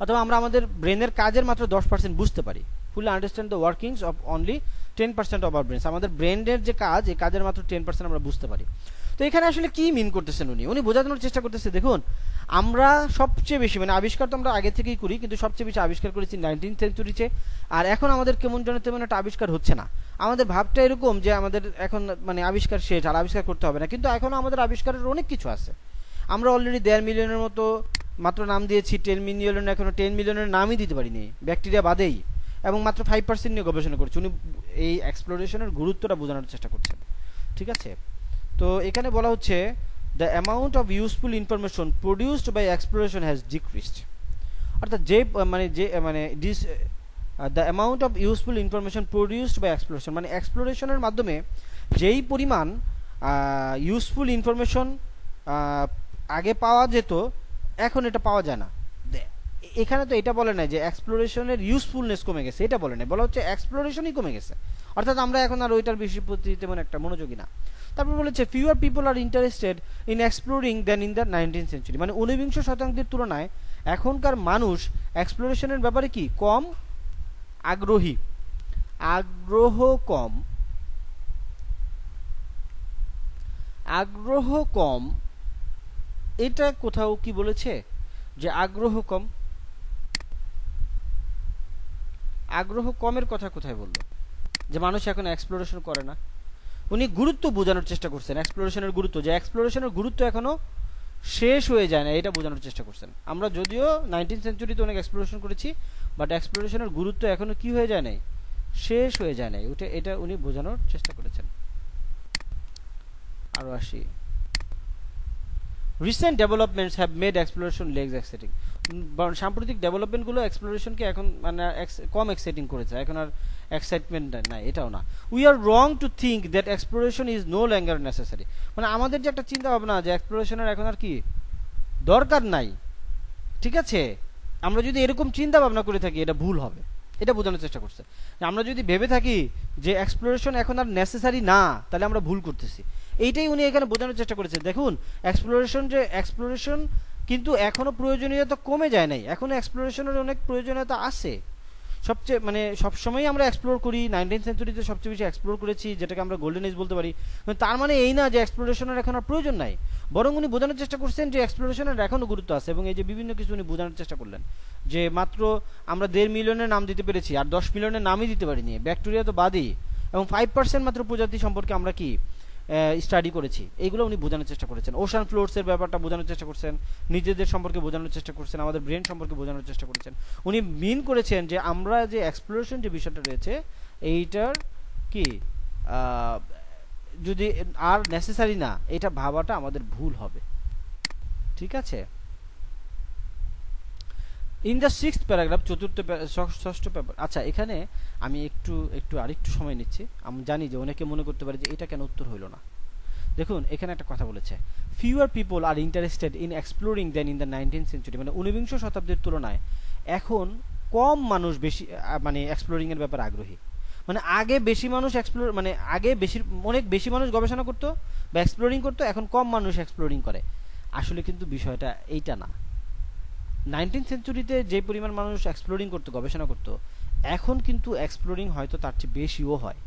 অথবা আমরা আমাদের ব্রেনের কাজের মাত্র 10% বুঝতে পারি। Fully understand the workings of only 10% of our brains, আমাদের ব্রেনের যে কাজ, এই কাজের মাত্র 10% আমরা বুঝতে পারি। তো এখানে আসলে কি মিন করতেছেন উনি বোঝানোর চেষ্টা করতেছে, দেখুন আমরা সবচেয়ে বেশি, মানে আবিষ্কার তো আমরা আগে থেকেই করি, কিন্তু সবচেয়ে বেশি আবিষ্কার করেছি 19th সেঞ্চুরিতে, আর এখন আমাদের কেমন যেন তেমন একটা আবিষ্কার হচ্ছে না। আমাদের ভাবটা এরকম যে আমাদের এখন মানে আবিষ্কার শেষ, আর আবিষ্কার করতে হবে না, কিন্তু এখনো আমাদের আবিষ্কারের অনেক কিছু আছে। আমরা অলরেডি 1.5 মিলিয়নের মতো মাত্র নাম দিয়েছি, 10 মিলিয়নের এখনো 10 মিলিয়নের নামই দিতে পারিনি, ব্যাকটেরিয়া বাদেই, এবং মাত্র 5% নিয়ে গবেষণা করছি। উনি এই এক্সপ্লোরেশনের গুরুত্বটা বোঝানোর চেষ্টা করছেন, ঠিক আছে। তো এখানে বলা হচ্ছে the amount of useful information produced by exploration has decreased, অর্থাৎ the amount of useful information produced by exploration, মানে এক্সপ্লোরেশনের মাধ্যমে যেই পরিমাণ ইউজফুল ইনফরমেশন আগে পাওয়া যেত, এখন এটা পাওয়া যায় না। এখানে তো এটা বলে না যে এক্সপ্লোরেশনের ইউজফুলনেস কমে গেছে, এটা বলে না, বলা হচ্ছে এক্সপ্লোরেশনই কমে গেছে, অর্থাৎ আমরা এখন আর ওইটার বেশি প্রতি তেমন একটা মনোযোগী না। তারপর বলেছে fewer people are interested in exploring than in the 19th century, মানে 19বিংশ শতাব্দীর তুলনায় এখনকার মানুষ এক্সপ্লোরেশনের ব্যাপারে কি কম আগ্রহী, আগ্রহ কম, আগ্রহ কম। এটা কোথাও কি বলেছে যে আগ্রহ কম? আগ্রহ কমের কথা কোথায় বললো যে মানুষ এখন এক্সপ্লোরেশন করে না? উনি গুরুত্ব বোঝানোর চেষ্টা করছেন, এক্সপ্লোরেশনের গুরুত্ব, যে এক্সপ্লোরেশনের গুরুত্ব এখনো শেষ হয়ে যায় না, এটা বোঝানোর চেষ্টা করছেন। আমরা যদিও 19th সেঞ্চুরিতে অনেক এক্সপ্লোরেশন করেছি, বাট এক্সপ্লোরেশনের গুরুত্ব এখনো কি হয়ে যায় নাই, শেষ হয়ে যায় নাই, ওটা এটা উনি বোঝানোর চেষ্টা করেছেন। আরো আসি, recent developments have made exploration less exciting, সাম্প্রতিক ডেভেলপমেন্টগুলো এক্সপ্লোরেশনকে এখন মানে কম এক্সাইটিং করেছে, এখন আর এক্সাইটমেন্ট নাই, এটাও না। We are wrong to think that exploration is no longer necessary, মানে আমাদের যে একটা চিন্তা ভাবনা যে এক্সপ্লোরেশনের এখন আর কি দরকার নাই, ঠিক আছে, আমরা যদি এরকম চিন্তা ভাবনা করে থাকি এটা ভুল হবে, এটা বোঝানোর চেষ্টা করছে। আমরা যদি ভেবে থাকি যে এক্সপ্লোরেশন এখন আর নেসেসারি না, তাহলে আমরা ভুল করতেছি, এইটাই উনি এখানে বোঝানোর চেষ্টা করেছে। দেখুন এক্সপ্লোরেশন কিন্তু এখনো প্রয়োজনীয়তা কমে যায় নাই, এখনো এক্সপ্লোরেশনের অনেক প্রয়োজনীয়তা আছে। সবচেয়ে মানে সবসময় আমরা এক্সপ্লোর করি, 19th সেঞ্চুরিতে সবচেয়ে বেশি এক্সপ্লোর করেছি, যেটাকে আমরা গোল্ডেন এজ বলতে পারি, তার মানে এই না যে এক্সপ্লোরেশনের এখন আর প্রয়োজন নাই, বরং উনি বোঝানোর চেষ্টা করছেন যে এক্সপ্লোরেশনের এখনো গুরুত্ব আছে। এবং এই যে বিভিন্ন কিছু উনি বোঝানোর চেষ্টা করলেন যে মাত্র আমরা 1.5 মিলিয়নের নাম দিতে পেরেছি, আর 10 মিলিয়নের নামই দিতে পারিনি, ব্যাকটেরিয়া তো বাদই, এবং 5% মাত্র প্রজাতি সম্পর্কে আমরা কি স্টাডি করেছি, এইগুলো উনি বোঝানোর চেষ্টা করেছেন। ওশান ফ্লোরসের ব্যাপারটা বোঝানোর চেষ্টা করছেন, নিজেদের সম্পর্কে বোঝানোর চেষ্টা করছেন, আমাদের ব্রেন সম্পর্কে বোঝানোর চেষ্টা করেছেন। উনি মিন করেছেন যে আমরা যে এক্সপ্লোরেশন যে বিষয়টা রয়েছে এইটার কি যদি আর নেসেসারি না, এটা ভাবাটা আমাদের ভুল হবে, ঠিক আছে। ইন দ্য 6th প্যারাগ্রাফ, ষষ্ঠ পেপার। আচ্ছা, এখানে আমি একটু আরেকটু সময় নিচ্ছি, আমি জানি যে অনেকে মনে করতে পারে যে এটা কেন উত্তর হইল না। দেখুন এখানে একটা কথা বলেছে, fewer people are interested in exploring than in the 19th century, মানে 19বিংশ শতাব্দীর তুলনায় এখন কম মানুষ বেশি মানে এক্সপ্লোরিং এর ব্যাপারে আগ্রহী। মানে আগে বেশি মানুষ মানে আগে অনেক বেশি মানুষ গবেষণা করতো বা এক্সপ্লোরিং করতো, এখন কম মানুষ এক্সপ্লোরিং করে। আসলে কিন্তু বিষয়টা এইটা না। 19th সেঞ্চুরিতে যে পরিমাণ মানুষ এক্সপ্লোরিং করতো, গবেষণা করতো, এখন কিন্তু এক্সপ্লোরিং হয়তো তার চেয়ে বেশিও হয়,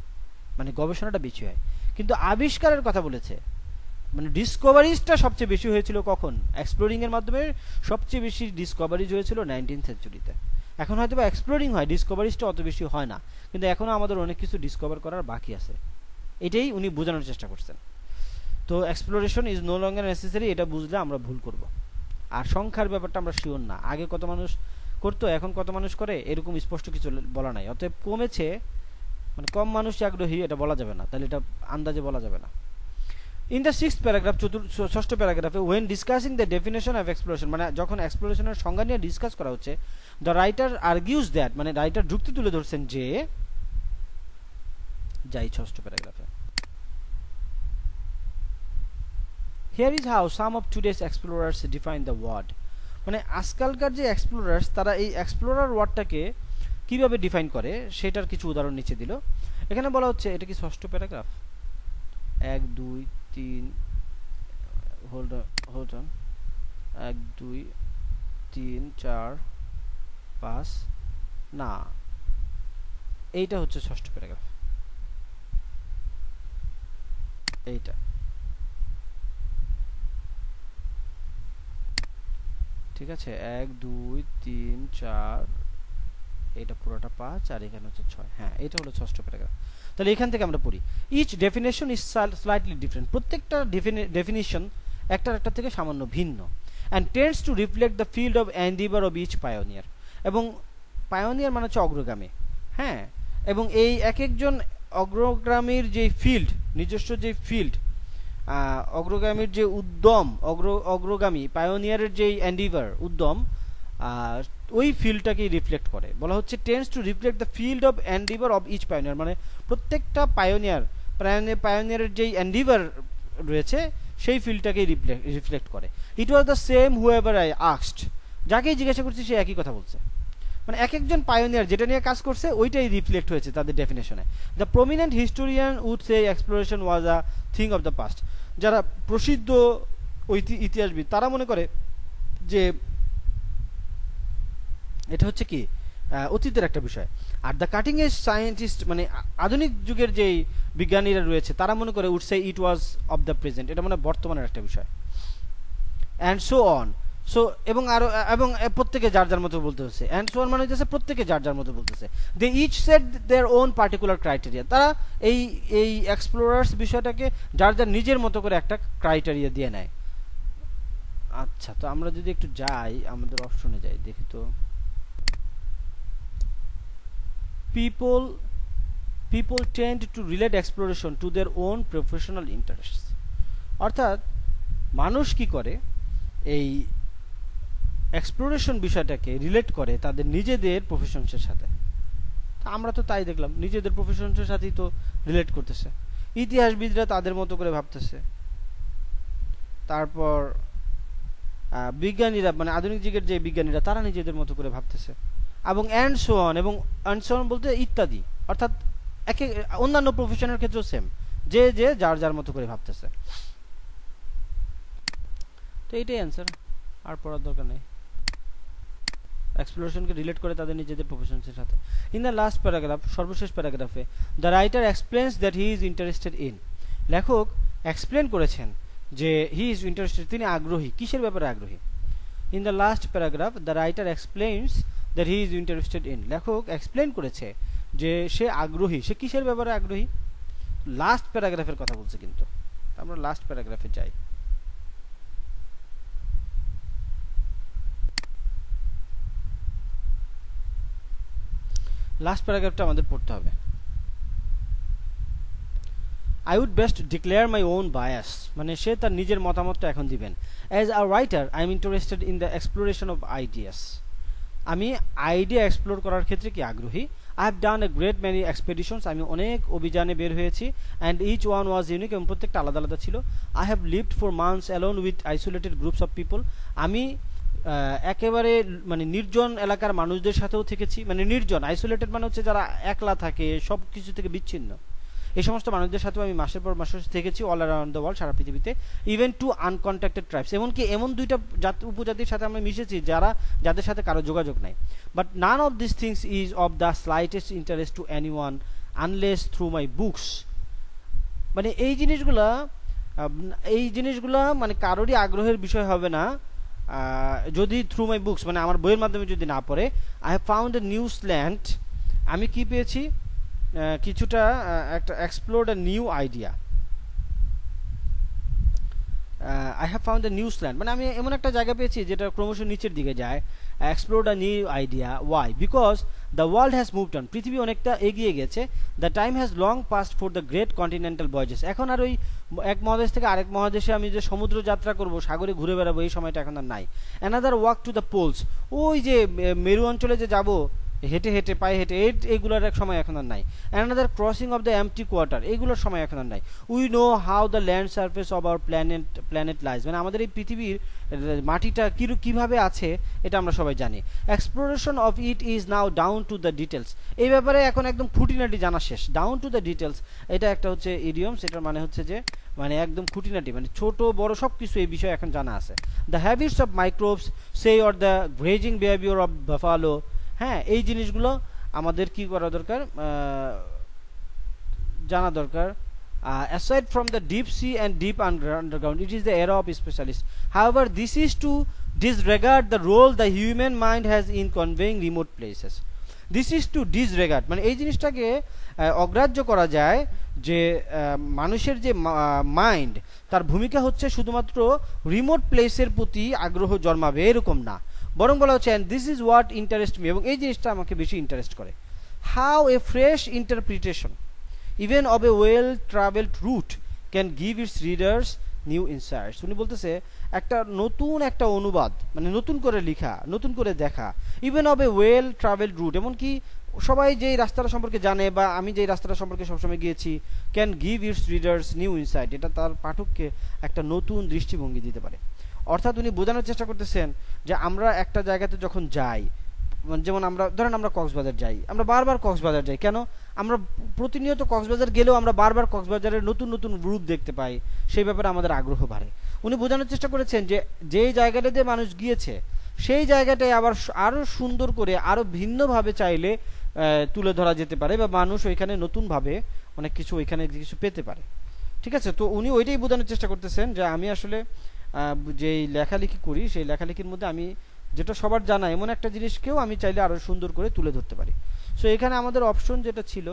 মানে গবেষণাটা বেশি হয়, কিন্তু আবিষ্কারের কথা বলেছে, মানে ডিসকভারিজটা সবচেয়ে বেশি হয়েছিল কখন? এক্সপ্লোরিং এর মাধ্যমে সবচেয়ে বেশি ডিসকভারিজ হয়েছিল 19th সেঞ্চুরিতে। এখন হয়তো বা এক্সপ্লোরিং হয়, ডিসকভারিজটা অত বেশি হয় না, কিন্তু এখনো আমাদের অনেক কিছু ডিসকভার করার বাকি আছে, এটাই উনি বোঝানোর চেষ্টা করছেন। তো exploration is no longer necessary, এটা বুঝলে আমরা ভুল করব। আর সংখ্যার ব্যাপারটা আমরা শিওর না, আগে কত মানুষ করতো এখন কত মানুষ করে এরকম স্পষ্ট কিছু বলা নাই, অতএব কমেছে মানে কম মানুষ আগ্রহী এটা বলা যাবে না, তাহলে এটা আন্দাজে বলা যাবে না। ইন দ্য 6th প্যারাগ্রাফ, ষষ্ঠ প্যারাগ্রাফে, when discussing the definition of exploration, মানে যখন এক্সপ্লোরেশনের সংজ্ঞা নিয়ে ডিসকাস করা হচ্ছে, দ্য রাইটার আর্গিউজ দ্যাট, মানে রাইটার যুক্তি তুলে ধরছেন যে, যাই ষষ্ঠ প্যারাগ্রাফে, here is how some of today's explorers define the word, মানে আজকালকার যে এক্সপ্লোরার্স তারা এই এক্সপ্লোরার ওয়ার্ডটাকে কিভাবে ডিফাইন করে সেটার কিছু উদাহরণ নিচে দিল। এখানে বলা হচ্ছে, এটা কি ষষ্ঠ প্যারাগ্রাফ? 1 2 3 হোল্ড অন 1 2 3 4 5, না এইটা হচ্ছে ষষ্ঠ প্যারাগ্রাফ, এইটা ঠিক আছে। 1 2 3 4, এটা পুরোটা 5, আর এখানে হচ্ছে 6, হ্যাঁ এটা হলো ষষ্ঠ প্যারাগ্রাফ। তাহলে এখান থেকে আমরা পড়ি, each definition is slightly different, প্রত্যেকটা ডেফিনিশন একটা থেকে সামান্য ভিন্ন, and tends to reflect the field of endeavour of each pioneer, এবং পায়োনিয়ার মানে হচ্ছে অগ্রগামী, হ্যাঁ, এবং এই এক একজন অগ্রগামীর যে ফিল্ড, নিজস্ব যে ফিল্ড, অগ্রগামীর যে উদ্যম, অগ্রগামী পায়োনিয়ারের যে এন্ডিভার উদ্যম, ওই ফিল্ডটাকে রিফ্লেক্ট করে। বলা হচ্ছে tends to reflect the field of endeavour of each pioneer, মানে প্রত্যেকটা পায়োনিয়ারের যেই এন্ডিভার রয়েছে সেই ফিল্ডটাকে রিফ্লেক্ট করে। It was the same whoever I asked, যাকেই জিজ্ঞাসা করছি সে একই কথা বলছে, মানে এক একজন পায়োনিয়ার যেটা নিয়ে কাজ করছে ওইটাই রিফ্লেক্ট হয়েছে তাদের ডেফিনেশনে। The prominent historian would say exploration was a thing of the past. যারা প্রসিদ্ধ ইতিহাসবিদ তারা মনে করে যে এটা হচ্ছে কি অতীতের একটা বিষয়। আর দ্য কাটিং এজ সায়েন্টিস্ট মানে আধুনিক যুগের যেই বিজ্ঞানীরা রয়েছে তারা মনে করে would say it was of the present, এটা মানে বর্তমানের একটা বিষয়। And so on. সো এবং আরো এবং প্রত্যেকে যার যার মতো বলতে হচ্ছে, অ্যান্ড সো অন মানে হচ্ছে প্রত্যেকে যার যার মতো বলতেছে। They each set their own particular criteria. তারা এই এই এক্সপ্লোরার্স বিষয়টাকে যার যার নিজের মতো করে একটা ক্রাইটেরিয়া দিয়ে নেয়। আচ্ছা, তো আমরা যদি একটু যাই আমাদের অপশনে যাই, দেখি তো people tend to relate exploration to their own professional interests। অর্থাৎ মানুষ কি করে এই এক্সপ্লোরেশন বিষয়টাকে রিলেট করে তাদের নিজেদের প্রফেশনসের সাথে। আমরা তো তাই দেখলাম, নিজেদের প্রফেশনসের সাথেই তো রিলেট করতেছে। ইতিহাসবিদরা তাদের মতো করে ভাবতেছে, তারপর বিজ্ঞানীরা মানে আধুনিক যুগের যে বিজ্ঞানীরা তারা নিজেদের মতো করে ভাবতেছে, এবং অ্যান্ড সো অন, এবং অ্যান্ড সো অন বলতে ইত্যাদি। অর্থাৎ একে অন্যান্য প্রফেশনের ক্ষেত্রেও সেম, যে যে যার যার মতো করে ভাবতেছে। তো এইটাই অ্যান্সার, আর পড়ার দরকার নেই। এক্সপ্লোরেশনকে রিলেট করে তাদের নিজেদের প্রফেশনসের সাথে। ইন দ্য লাস্ট প্যারাগ্রাফ, সর্বশেষ প্যারাগ্রাফে, the writer explains that he is interested in. লেখক এক্সপ্লেন করেছেন যে হি ইজ ইন্টারেস্টেড, তিনি আগ্রহী। কিসের ব্যাপারে আগ্রহী? In the last paragraph the writer explains that he is interested in. লেখক এক্সপ্লেন করেছে যে সে আগ্রহী। সে কিসের ব্যাপারে আগ্রহী? লাস্ট প্যারাগ্রাফের কথা বলছে কিন্তু। আমরা লাস্ট প্যারাগ্রাফে যাই। লাস্ট প্যারাগ্রাফটা আমাদের পড়তে হবে। I would best declare my own bias, মানে সে তার নিজের মতামতটা এখন দিবেন। As a writer, I am interested in the exploration of ideas. আমি আইডিয়া এক্সপ্লোর করার ক্ষেত্রে কি আগ্রহী। I have done a great many expeditions, আমি অনেক অভিযানে বের হয়েছি, and each one was unique, এবং প্রত্যেকটা আলাদা আলাদা ছিল। I have lived for months alone with isolated groups of people, আমি একেবারে মানে নির্জন এলাকার মানুষদের সাথেও থেকেছি। মানে নির্জন, আইসোলেটেড মানে হচ্ছে যারা একলা থাকে, সব কিছু থেকে বিচ্ছিন্ন, এই সমস্ত মানুষদের সাথেও আমি মাসের পর মাস থেকেছি, অল অ্যারাউন্ড দ্য ওয়ার্ল্ড, সারা পৃথিবীতে। ইভেন টু আনকন্ট্যাক্টেড ট্রাইবস, এমনকি এমন দুইটা উপজাতির সাথে আমরা মিশেছি যাদের সাথে কারো যোগাযোগ নাই। But none of this things is of the slightest interest to any one unless through my books. মানে এই জিনিসগুলা মানে কারোরই আগ্রহের বিষয় হবে না যদি থ্রু মাই বুকস মানে আমার বইয়ের মাধ্যমে যদি না পড়ে। I have found a new slant, আমি কি পেয়েছি কিছুটা একটা explored a new idea. I have found a new slant মানে আমি এমন একটা জায়গা পেয়েছি যেটা ক্রমশ নিচের দিকে যায়। Explored a new idea, why? Because the world has moved on, পৃথিবী অনেকটা এগিয়ে গেছে। The time has long past for the great continental voyages, এখন আর ওই এক মহাদেশ থেকে আরেক মহাদেশে আমি যে সমুদ্র যাত্রা করব, সাগরে ঘুরে বেড়াবো, এই সময়টা এখন আর নাই। Another walk to the polls, ওই যে মেরু অঞ্চলে যে যাব হেঁটে হেঁটে পায়ে হেঁটে, এইগুলোর এক সময় এখন আর নাই। Another crossing of the MT quarter, এইগুলোর সময় এখন আর নাই। We know how the land surface of our planet lies, মানে আমাদের এই পৃথিবীর মাটিটা কিভাবে আছে এটা আমরা সবাই জানি। Exploration of it is now down to the details, এই ব্যাপারে এখন একদম খুঁটিনাটি জানা শেষ। ডাউন টু দ্য ডিটেলস এটা একটা হচ্ছে ইডিয়মস, এটার মানে হচ্ছে যে মানে একদম খুঁটিনাটি, মানে ছোট বড় সব কিছু এই বিষয়ে এখন জানা আছে। The habits of microbes say or the grazing behaviour of buffalo, হ্যাঁ এই জিনিসগুলো আমাদের কি করা দরকার, জানা দরকার। aside from the deep sea and deep underground, it is the era of specialists. However, this is to disregard the role the human mind has in conveying remote places. This is to disregard মানে এই জিনিসটাকে অগ্রাহ্য করা যায় যে মানুষের যে mind, তার ভূমিকা হচ্ছে শুধুমাত্র রিমোট প্লেসের প্রতি আগ্রহ জন্মাবে এরকম না, বরং বলা হচ্ছে and this is what interest me, এবং এই জিনিসটা আমাকে বেশি ইন্টারেস্ট করে। how a fresh interpretation even of a well traveled route can give its readers new insights। উনি বলতেছে নতুন একটা অনুবাদ মানে নতুন করে লেখা, নতুন করে দেখা, even of a well traveled route, এমনকি সবাই যেই রাস্তাটা সম্পর্কে জানে বা আমি যেই রাস্তাটা সম্পর্কে সবসময় গিয়েছি, can give its readers new insight, এটা তার পাঠককে একটা নতুন দৃষ্টিভঙ্গি দিতে পারে। অর্থাৎ উনি বোঝানোর চেষ্টা করতেছেন যে আমরা একটা জায়গাতে যখন যাই, যেমন আমরা ধরেন আমরা কক্সবাজার যাই, আমরা বারবার কক্সবাজার যাই কেন? আমরা প্রতিনিয়ত কক্সবাজার গেলেও আমরা বারবার কক্সবাজারের নতুন নতুন রূপ দেখতে পাই, সেই ব্যাপারে আমাদের আগ্রহ বাড়ে। উনি বোঝানোর চেষ্টা করেছেন যে যেই জায়গাটাতে মানুষ গিয়েছে সেই জায়গাটায় আবার আরো সুন্দর করে আরো ভিন্নভাবে চাইলে তুলে ধরা যেতে পারে, বা মানুষ ওইখানে নতুনভাবে অনেক কিছু ওইখানে কিছু পেতে পারে। ঠিক আছে, তো উনি ওইটাই বোঝানোর চেষ্টা করতেছেন যে আমি আসলে যেই লেখালেখি করি সেই লেখালেখির মধ্যে আমি যেটা সবার জানা এমন একটা জিনিসকেও আমি চাইলে আরো সুন্দর করে তুলে ধরতে পারি। সো এখানে আমাদের অপশন যেটা ছিল,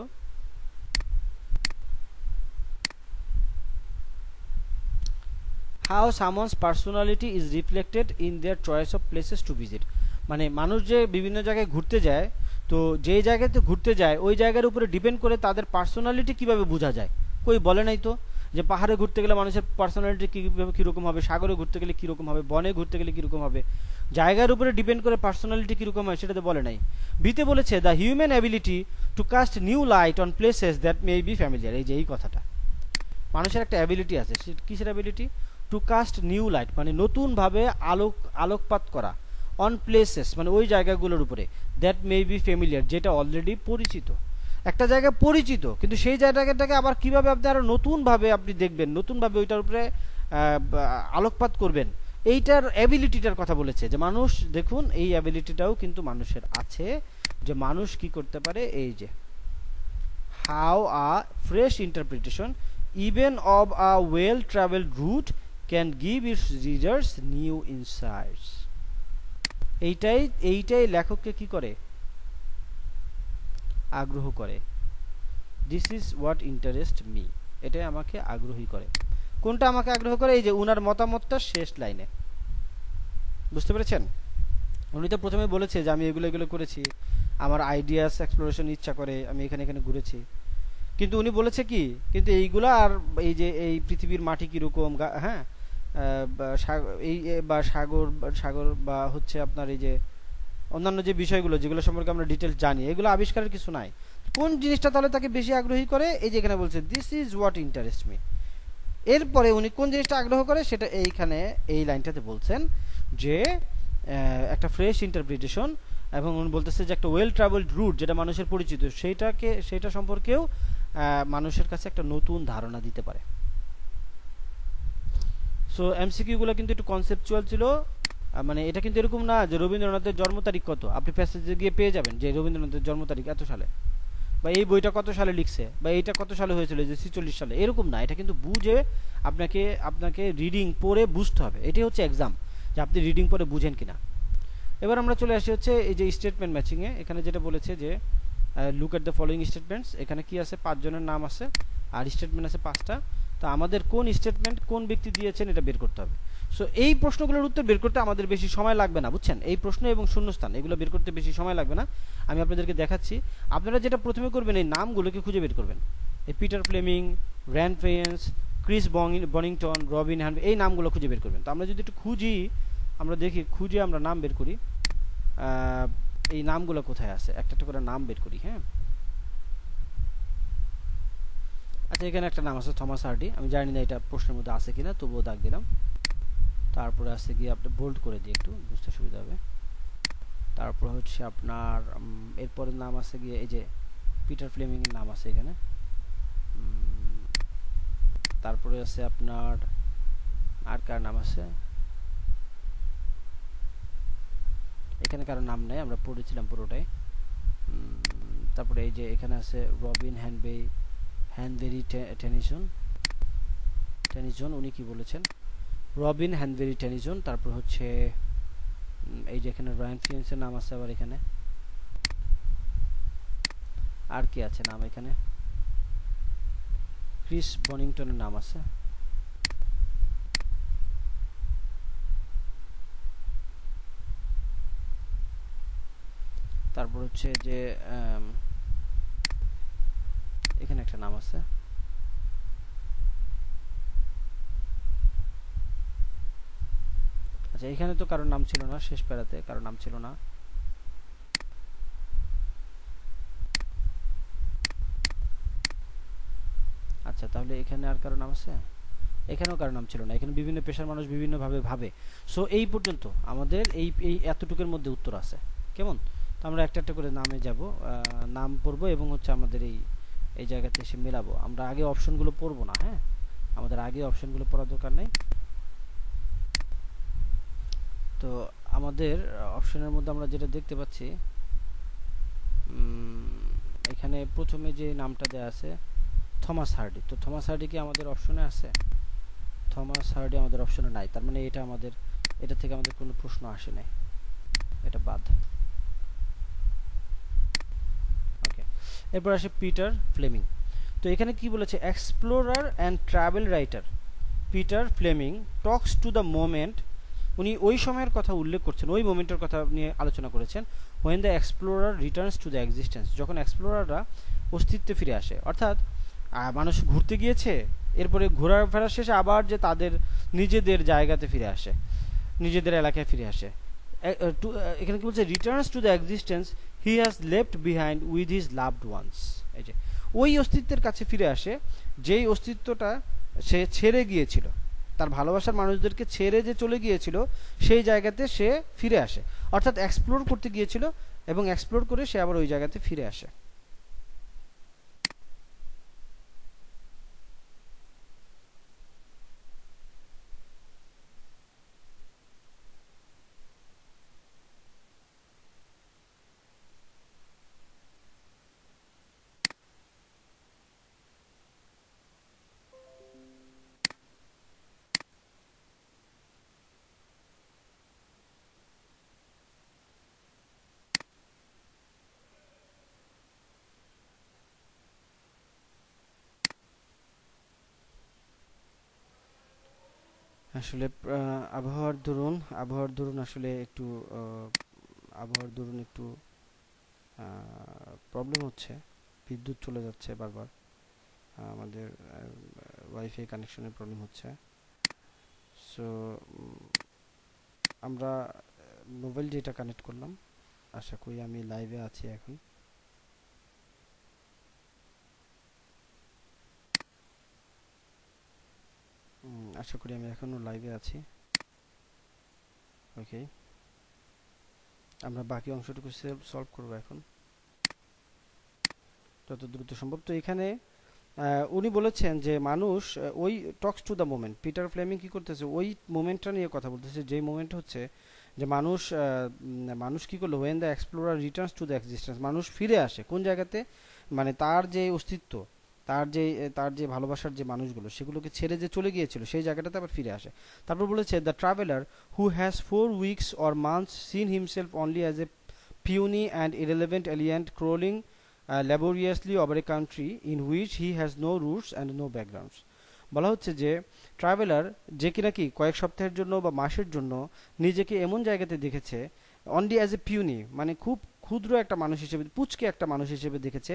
how someone's personality is reflected in their choice of places to visit. মানে মানুষ যে বিভিন্ন জায়গায় ঘুরতে যায়, তো যেই জায়গাতে ঘুরতে যায় ওই জায়গার উপরে ডিপেন্ড করে তাদের পার্সোনালিটি কিভাবে বোঝা যায়। কই বলে নাই তো যে পাহাড়ে ঘুরতে গেলে মানুষের পার্সোনালিটি কিভাবে কীরকম হবে, সাগরে ঘুরতে গেলে কীরকম হবে, বনে ঘুরতে গেলে কীরকম হবে, জায়গার উপরে ডিপেন্ড করে পার্সোনালিটি কীরকম হয় সেটা তো বলে নাই। বিতে বলেছে the human ability to caste new light on places that may be familiar. এই যে এই কথাটা, মানুষের একটা অ্যাবিলিটি আছে, কিসের ability? Two caste new light, মানে নতুনভাবে আলোকপাত করা, অন প্লেসেস মানে ওই জায়গাগুলোর উপরে, দ্যাট মে বি ফ্যামিলিয়ার যেটা অলরেডি পরিচিত। একটা জায়গা পরিচিত কিন্তু সেই জায়গাটাকে আবার কিভাবে আপনি আরো নতুনভাবে আপনি দেখবেন, নতুনভাবে ওইটার উপরে আলোকপাত করবেন, এইটার অ্যাবিলিটিটার কথা বলেছে। যে মানুষ দেখুন এই অ্যাবিলিটিটাও কিন্তু মানুষের আছে, যে মানুষ কি করতে পারে, এই যে how a fresh interpretation even of a well-traveled route can give its readers new insights। এইটাই লেখককে কি করে, আগ্রহ করে। This is what interest me, এটাই আমাকে আগ্রহী করে। কোনটা আমাকে আগ্রহ করে? এই যে উনার মতামতটা শেষ লাইনে, বুঝতে পেরেছেন? উনি তো প্রথমে বলেছে যে আমি এগুলো করেছি, আমার আইডিয়াস এক্সপ্লোরেশন ইচ্ছা করে, আমি এখানে ঘুরেছি। কিন্তু উনি বলেছে কি, কিন্তু এইগুলা আর এই যে এই পৃথিবীর মাটি কিরকম, হ্যাঁ, এই বা সাগর বা হচ্ছে আপনার এই যে অন্যান্য যে বিষয়গুলো যেগুলো সম্পর্কে আমরা ডিটেলস জানি, এগুলো আবিষ্কারের কিছু নাই। কোন জিনিসটা তাহলে তাকে বেশি আগ্রহী করে? এই যে এখানে বলছে this is what interest me. এরপরে উনি কোন জিনিসটা আগ্রহ করে সেটা এইখানে এই লাইনটাতে বলছেন যে একটা ফ্রেশ ইন্টারপ্রিটেশন, এবং উনি বলতেছে যে একটা ওয়েল ট্রাভেলড রুট যেটা মানুষের পরিচিত, সেইটা সম্পর্কেও মানুষের কাছে একটা নতুন ধারণা দিতে পারে। সো এমসিকিউ গুলো কিন্তু একটু কনসেপচুয়াল ছিল। মানে এটা কিন্তু এরকম না যে রবীন্দ্রনাথের জন্ম তারিখ কত আপনি প্যাসেজে গিয়ে পেয়ে যাবেন যে রবীন্দ্রনাথের জন্ম তারিখ এত সালে, বা এই বইটা কত সালে লিখছে, বা এইটা কত সালে হয়েছিল, যে 46 সালে, এরকম না। এটা কিন্তু বুঝে আপনাকে রিডিং পড়ে বুঝতে হবে। এটাই হচ্ছে এক্সাম, যে আপনি রিডিং পড়ে বুঝেন কিনা। এবার আমরা চলে আসি হচ্ছে এই যে স্টেটমেন্ট ম্যাচিং এ। এখানে যেটা বলেছে যে look at the following statements, এখানে কি আছে, 5 জনের নাম আছে আর স্টেটমেন্ট আছে 5টা। তো আমাদের কোন স্টেটমেন্ট কোন ব্যক্তি দিয়েছেন এটা বের করতে হবে। সো এই প্রশ্নগুলোর উত্তর বের করতে আমাদের বেশি সময় লাগবে না, বুঝছেন? এই প্রশ্ন এবং শূন্যস্থান এগুলো বের করতে বেশি সময় লাগবে না, আমি আপনাদেরকে দেখাচ্ছি। আপনারা যেটা প্রথমে করবেন, এই নামগুলোকে খুঁজে বের করবেন। এই Peter Fleming, Ranulph Fiennes, Chris Bonington, Robin Hand, এই নামগুলো খুঁজে বের করবেন। তো আমরা যদি একটু খুঁজি, আমরা দেখি, খুঁজে আমরা নাম বের করি, এই নামগুলো কোথায় আছে, একটা করে নাম বের করি। হ্যাঁ, আচ্ছা, এখানে একটা নাম আছে থমাস হার্ডি। আমি জানি না এটা প্রশ্নের মধ্যে আছে কিনা, তবুও দাগ দিলাম। তারপরে আছে গিয়ে আপনি বোল্ড করে দিই, একটু বুঝতে সুবিধা হবে। তারপর হচ্ছে আপনার এরপরের নাম আছে গিয়ে এই যে পিটার ফ্লেমিং এর নাম আছে এখানে। তারপরে আছে আপনার আর কার নাম আছে, এখানে কারো নাম নেই, আমরা পড়েছিলাম পুরোটাই। তারপরে এই যে এখানে আছে রবিন হ্যানবেরি টেনিজন, উনি কি বলেছেন, রবিন হ্যানবেরি টেনিজন। তারপর হচ্ছে এই যে এখানে রায়ান ফিয়েন্সের নাম আছে, আবার এখানে আর কি আছে নাম, এখানে ক্রিস বনিংটনের নাম আছে। তারপর হচ্ছে যে এখানে একটা নাম আছে, আচ্ছা এখানে তো কারোর নাম ছিল না, শেষ প্যারাতে কারোর নাম ছিল না। আচ্ছা তাহলে এখানে আর কারোর নাম আছে, এখানেও কারো নাম ছিল না, এখানে বিভিন্ন পেশার মানুষ বিভিন্নভাবে ভাবে। সো এই পর্যন্ত আমাদের এই এই এতটুকুর মধ্যে উত্তর আছে, কেমন? তো আমরা একটা একটা করে নামে যাব, নাম পড়ব এবং হচ্ছে আমাদের এই এই জায়গাতে এসে মেলাবো। আমরা আগে অপশনগুলো পড়বো না, হ্যাঁ, আমাদের আগে অপশনগুলো পড়ার দরকার নেই। তো আমাদের অপশনের মধ্যে আমরা যেটা দেখতে পাচ্ছি, এখানে প্রথমে যে নামটা দেয়া আছে থমাস হার্ডি, তো থমাস হার্ডি কি আমাদের অপশনে আছে? থমাস হার্ডি আমাদের অপশনে নাই, তার মানে এটা আমাদের, এটা থেকে আমাদের কোনো প্রশ্ন আসে নাই, এটা বাদ। ওকে, এরপর আসে পিটার ফ্লেমিং। তো এখানে কি বলেছে, explorer and travel writer Peter Fleming talks to the moment, উনি ওই সময়ের কথা উল্লেখ করছেন, ওই মোমেন্টের কথা নিয়ে আলোচনা করেছেন, when the explorer returns to the existence, যখন এক্সপ্লোরাররা অস্তিত্বে ফিরে আসে, অর্থাৎ মানুষ ঘুরতে গিয়েছে, এরপরে ঘোরাফেরা শেষে আবার যে তাদের নিজেদের জায়গাতে ফিরে আসে, নিজেদের এলাকায় ফিরে আসে। এখানে কি বলছে, returns to the existence he has left behind with his loved ones, এই যে ওই অস্তিত্বের কাছে ফিরে আসে যেই অস্তিত্বটা সে ছেড়ে গিয়েছিল, তার ভালোবাসার মানুষদেরকে ছেড়ে যে চলে গিয়েছিল সেই জায়গাতে সে ফিরে আসে, অর্থাৎ এক্সপ্লোর করতে গিয়েছিল এবং এক্সপ্লোর করে সে আবার ওই জায়গাতে ফিরে আসে। আসলে আবহাওয়ার দরুন আসলে একটু আবহাওয়ার দরুন একটু প্রবলেম হচ্ছে, বিদ্যুৎ চলে যাচ্ছে বারবার, আমাদের ওয়াইফাই কানেকশনের প্রবলেম হচ্ছে। সো আমরা মোবাইল ডেটা কানেক্ট করলাম, আশা করি আমি লাইভে আছি এখন। আশা করি আমি এখনো লাইভে আছি। ওকে, আমরা বাকি অংশটুকু সলভ করব এখন যত দ্রুত সম্ভব। তো এখানে উনি বলেছেন যে মানুষ ওই talks to the moment, Peter Fleming কি করতেছে, ওই মোমেন্টটা নিয়ে কথা বলতেছে, যেই মোমেন্ট হচ্ছে যে মানুষ মানুষ কি করলো, when the explorer returns to the existence, মানুষ ফিরে আসে কোন জায়গাতে, মানে তার যে অস্তিত্ব, তার যে ভালোবাসার যে মানুষগুলো সেগুলোকে ছেড়ে যে চলে গিয়েছিল সেই জায়গাটাতে আবার ফিরে আসে। তারপর বলেছে, the traveller who has 4 weeks or months seen himself only as a puny and irrelevant alien crawling laboriously over a country in which he has no roots and no backgrounds, বলা হচ্ছে যে ট্রাভেলার যে কিনা কি কয়েক সপ্তাহের জন্য বা মাসের জন্য নিজেকে এমন জায়গাতে দেখেছে, অনলি অ্যাজ এ পিউনি মানে খুব ক্ষুদ্র একটা মানুষ হিসেবে, পুচকে একটা মানুষ হিসেবে দেখেছে,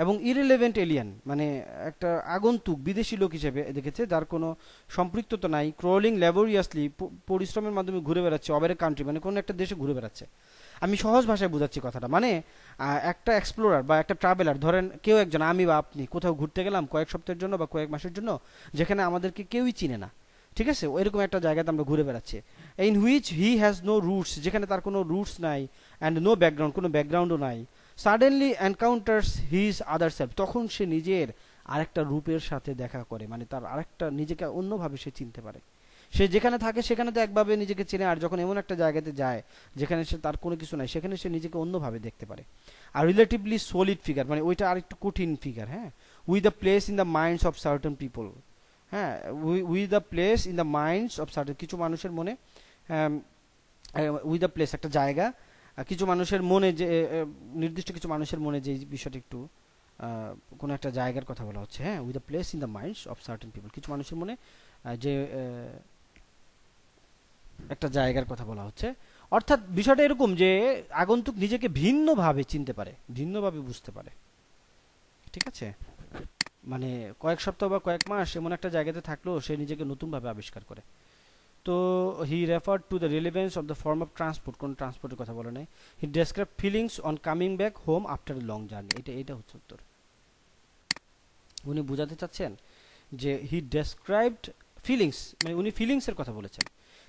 এবং ইরিলেভেন্ট এলিয়ান মানে একটা আগন্তুক বিদেশি লোক হিসেবে দেখেছে, যার কোনো সম্পৃক্ততা নাই, ক্রলিং ল্যাবোরিয়াসলি পরিশ্রমের মাধ্যমে ঘুরে বেড়াচ্ছে, অবের কান্ট্রি মানে কোনো একটা দেশে ঘুরে বেড়াচ্ছে। আমি সহজ ভাষায় বোঝাচ্ছি কথাটা, মানে একটা এক্সপ্লোরার বা একটা ট্রাভেলার, ধরেন কেউ একজন, আমি বা আপনি কোথাও ঘুরতে গেলাম কয়েক সপ্তাহের জন্য বা কয়েক মাসের জন্য, যেখানে আমাদেরকে কেউই চিনে না, ঠিক আছে, এরকম একটা জায়গাতে আমরা ঘুরে বেড়াচ্ছি, in which he has no roots, যেখানে তার কোনো রুটস নাই, অ্যান্ড নো ব্যাকগ্রাউন্ড, কোনো ব্যাকগ্রাউন্ডও নাই, সাডেনলি এনকাউন্টার্স হিজ আদার সেলফ, তখন সে নিজের আরেকটা রূপের সাথে দেখা করে, মানে তার আরেকটা নিজেকে অন্যভাবে সে চিনতে পারে। সে যেখানে থাকে সেখানে তো একভাবে নিজেকে চেনে, আর যখন এমন একটা জায়গাতে যায় যেখানে সে তার কোনো কিছু নাই, সেখানে সে নিজেকে অন্যভাবে দেখতে পারে। আর রিলেটিভলি সলিড ফিগার মানে ওইটা আরেকটু কঠিন ফিগার, হ্যাঁ, with the place in the minds of certain people, হ্যাঁ, with the place in the minds of certain, কিছু মানুষের মনে, উইথ দ্য প্লেস একটা জায়গা, কিছু মানুষের মনে যে নির্দিষ্ট কিছু মানুষের মনে যে বিষয়টা একটু কোনো একটা জায়গার কথা বলা হচ্ছে, হ্যাঁ, with the place in the minds of certain people, কিছু মানুষের মনে যে একটা জায়গার কথা বলা হচ্ছে। অর্থাৎ বিষয়টা এরকম যে আগন্তুক নিজেকে ভিন্নভাবে চিনতে পারে, ভিন্নভাবে বুঝতে পারে, ঠিক আছে, মানে কয়েক সপ্তাহ বা কয়েক মাস এমন একটা জায়গাতে থাকলেও সে নিজেকে নতুনভাবে আবিষ্কার করে। তো he refer to the relevance of the form of transport, কোন ট্রান্সপোর্টের কথা বলে নাই, he describe feelings on coming back home after a long journey, এটা হচ্ছে উত্তর। উনি বোঝাতে চাচ্ছেন যে হি ডেসক্রাইবড ফিলিংস, মানে উনি ফিলিংসের কথা বলেছেন।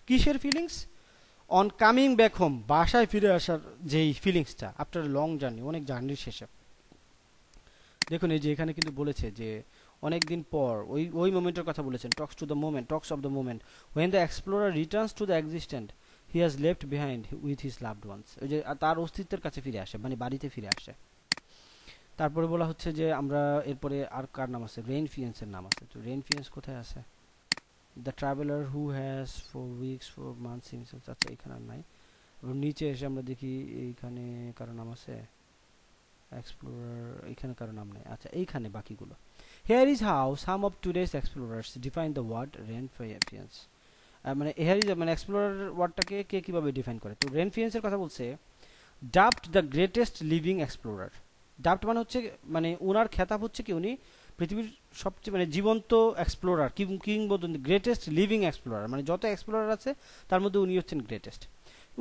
কিসের feelings? On coming back home, বাসায় ফিরে আসার যেই ফিলিংসটা আফটার লং জার্নি, অনেক জার্নির শেষে। দেখুন এই যে এখানে কিন্তু বলেছে যে অনেক দিন পর, ওই মোমেন্টের কথা বলেছেন, talks of the moment when the explorer returns to the existent he has left behind with his loved ones, ওই যে তার অস্তিত্বের কাছে ফিরে আসে, মানে বাড়িতে ফিরে আসে। তারপরে বলা হচ্ছে যে আমরা এরপরে আর কার নাম আছে, রেইন ফিয়েন্সের নাম আছে। তো রেইন ফিয়েন্স কোথায় আছে? The traveller who has 4 weeks 4 months himself, আচ্ছা এখানে আর নাই। এবং নিচে এসে আমরা দেখি এইখানে কারো নাম আছে, এক্সপ্লোরার, এখানে কারো নাম নাই। আচ্ছা এইখানে বাকিগুলো। Here is how some of today's explorers define the word Ranulph Fiennes, মানে হিয়ার ইজ, মানে এক্সপ্লোরার ওয়ার্ডটাকে কে কিভাবে ডিফাইন করে। তো রেইন ফিয়েন্সের কথা বলছে, dubbed the greatest living explorer. Dubbed মানে হচ্ছে, মানে ওনার খেতাব হচ্ছে কি, উনি পৃথিবীর সবচেয়ে মানে জীবন্ত এক্সপ্লোরার, কিংবদন্তি, গ্রেটেস্ট লিভিং এক্সপ্লোরার, মানে যত এক্সপ্লোরার আছে তার মধ্যে উনি হচ্ছেন গ্রেটেস্ট।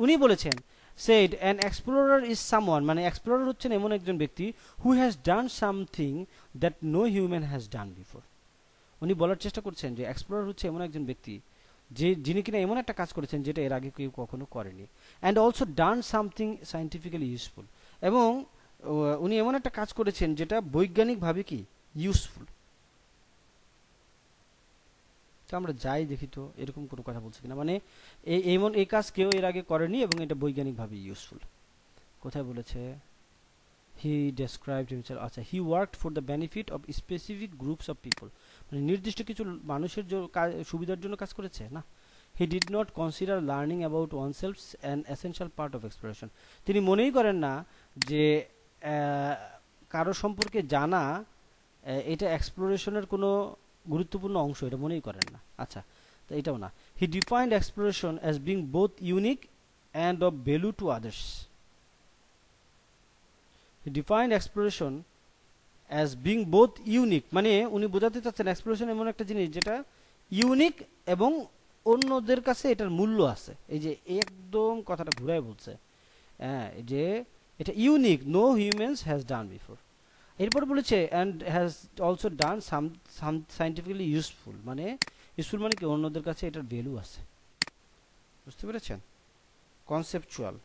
উনি বলেছেন said an explorer is someone, মানে এক্সপ্লোরার হচ্ছেন এমন একজন ব্যক্তি who has done something that no human has done before। উনি বলার চেষ্টা করছেন যে এক্সপ্লোরার হচ্ছে এমন একজন ব্যক্তি যিনি কিনা এমন একটা কাজ করেছেন যেটা এর আগে কেউ কখনো করেনি, and also done something scientifically useful, এবং উনি এমন একটা কাজ করেছেন যেটা বৈজ্ঞানিকভাবে কি ইউজফুল। তো আমরা যাই দেখি তো এরকম কোনো কথা বলছে কিনা, মানে এমন এই কাজ কেউ এর আগে করেনি এবং এটা বৈজ্ঞানিকভাবে ইউজফুল। কোথায় বলেছে? হি ডেসক্রাইবড হিমসেলফ, আচ্ছা হি worked for the benefit of specific groups of people, মানে নির্দিষ্ট কিছু মানুষের সুবিধার জন্য কাজ করেছে না। He did not consider learning about oneself an essential part of exploration. তিনি মনেই করেন না যে কারো সম্পর্কে জানা এটা এক্সপ্লোরেশনের কোনো গুরুত্বপূর্ণ অংশ, এটা মনেই করেন না। আচ্ছা তো এটাও না। He defined exploration as being both unique and of value to others. He defined exploration as being both unique, মানে উনি বোঝাতে চাচ্ছেন এক্সপ্লোরেশন এমন একটা জিনিস যেটা ইউনিক এবং অন্যদের কাছে এটার মূল্য আছে। এই যে একদম কথাটা ঘুরায় বলছে, হ্যাঁ, যে এটা unique, no humans has done before. এরপর বলেছে and has also done some scientifically useful, মানে ইউজফুল মানে কি অন্যদের কাছে এটার ভ্যালু আছে। বুঝতে পেরেছেন? কনসেপচুয়াল,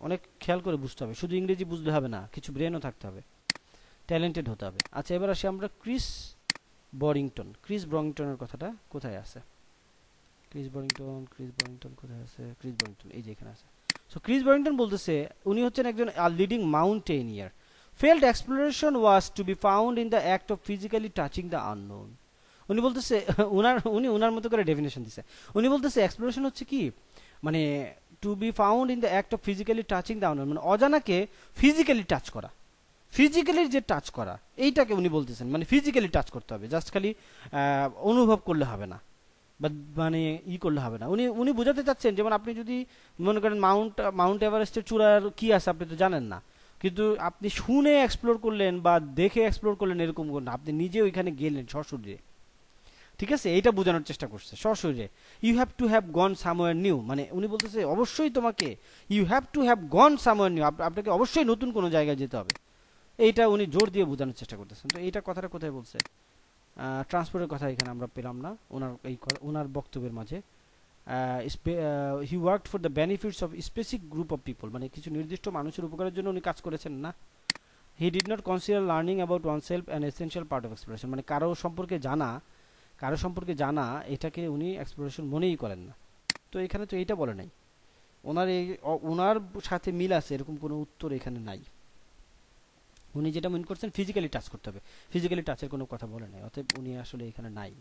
অনেক খেয়াল করে বুঝতে হবে, শুধু ইংরেজি বুঝলে হবে না, কিছু ব্রেনও থাকতে হবে, ট্যালেন্টেড হতে হবে। আচ্ছা এবার আসি আমরা ক্রিস ব্রংটনের কথাটা কোথায় আছে? ক্রিস বরিংটন কোথায় আছে? ক্রিস বরিংটন এই যে এখানে আছে। সো ক্রিস বরিংটন বলতেছে উনি হচ্ছেন একজন leading mountaineer. Failed exploration was to be found in the act of physically touching the unknown. উনি বলতেছে উনি ওনার মতো করে ডেফিনেশন দিছে। উনি বলতেছে এক্সপ্লোরেশন হচ্ছে কি, মানে to be found in the act of physically touching the unknown, মানে অজানাকে ফিজিক্যালি টাচ করা, ফিজিক্যালি যে টাচ করা এইটাকে উনি বলতেছেন, মানে ফিজিক্যালি টাচ করতে হবে, জাস্ট খালি অনুভব করলে হবে না, বা মানে করলে হবে না। উনি বোঝাতে চাচ্ছেন যেমন আপনি যদি মনে করেন মাউন্ট এভারেস্টের চূড়ার কি আছে আপনি তো জানেন না, কিন্তু আপনি শুনে এক্সপ্লোর করলেন বা দেখে এক্সপ্লোর করলেন এরকম না, আপনি নিজে ওইখানে গেলেন সশরীরে। ঠিক আছে, এইটা বোঝানোর চেষ্টা করছে সশরীরে। You have to have gone somewhere new, মানে উনি বলতেছে অবশ্যই তোমাকে you have to have gone somewhere new, আপনাকে অবশ্যই নতুন কোনো জায়গায় যেতে হবে। এইটা উনি জোর দিয়ে বোঝানোর চেষ্টা করতেছেন। তো এইটা কথাটা কোথায় বলছে? ট্রান্সপোর্টের কথা এখানে আমরা পেলাম না ওনার বক্তব্যের মাঝে। হি worked for the benefits of specific group of people, মানে কিছু নির্দিষ্ট মানুষের উপকারের জন্য উনি কাজ করেছেন না। He did not consider learning about oneself an essential part of exploration, মানে কারো সম্পর্কে জানা এটাকে উনি এক্সপ্লোরেশন মনেই করেন না। তো এখানে তো এইটা বলে নাই, ওনার সাথে মিল আছে এরকম কোনো উত্তর এখানে নাই। উনি যেটা মনে করছেন ফিজিক্যালি টাচ করতে হবে, ফিজিক্যালি টাচের কোনো কথা বলে নাই, অতএব উনি আসলে এখানে নাই,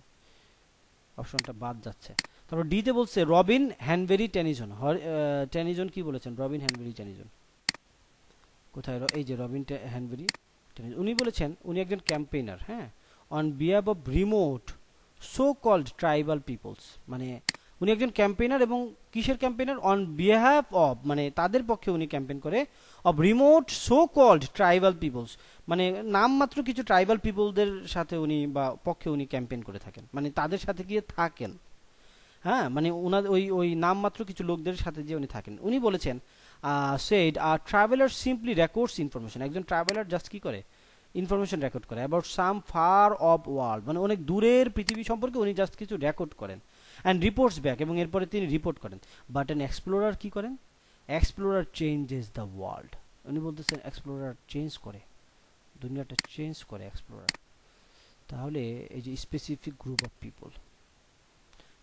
অপশনটা বাদ যাচ্ছে। তারপর ডিতে বলছে রবিন হ্যানবেরি টেনিজন কি বলেছেন? রবিন হ্যানবেরি টেনিজন কোথায়? এই যে রবিন হ্যানবেরি টেনিজন, উনি বলেছেন উনি একজন ক্যাম্পেইনার, হ্যাঁ, on behalf of remote so called tribal peoples, মানে উনি একজন ক্যাম্পেইনার, এবং কিসের ক্যাম্পেইনার? অন বিহাফ অফ, মানে তাদের পক্ষে উনি ক্যাম্পেইন করে, of remote so called tribal peoples, মানে নামমাত্র কিছু ট্রাইবাল পিপলদের সাথে উনি বা পক্ষে উনি ক্যাম্পেইন করে থাকেন, মানে তাদের সাথে গিয়ে থাকেন, হ্যাঁ, মানে ওনার ওই নামমাত্র কিছু লোকদের সাথে যে উনি থাকেন। উনি বলেছেন said a traveler simply records information, একজন ট্রাভেলার জাস্ট কি করে? ইনফরমেশন রেকর্ড করে, about some far off world, মানে অনেক দূরের পৃথিবী সম্পর্কে উনি জাস্ট কিছু রেকর্ড করেন, অ্যান্ড রিপোর্টস ব্যাক, এবং এরপরে তিনি রিপোর্ট করেন। বাট অ্যান এক্সপ্লোরার কি করেন? Explorer changes the world. উনি বলতেছেন এক্সপ্লোরার চেঞ্জ করে, দুনিয়াটা চেঞ্জ করে এক্সপ্লোরার। তাহলে এই যে specific group of people,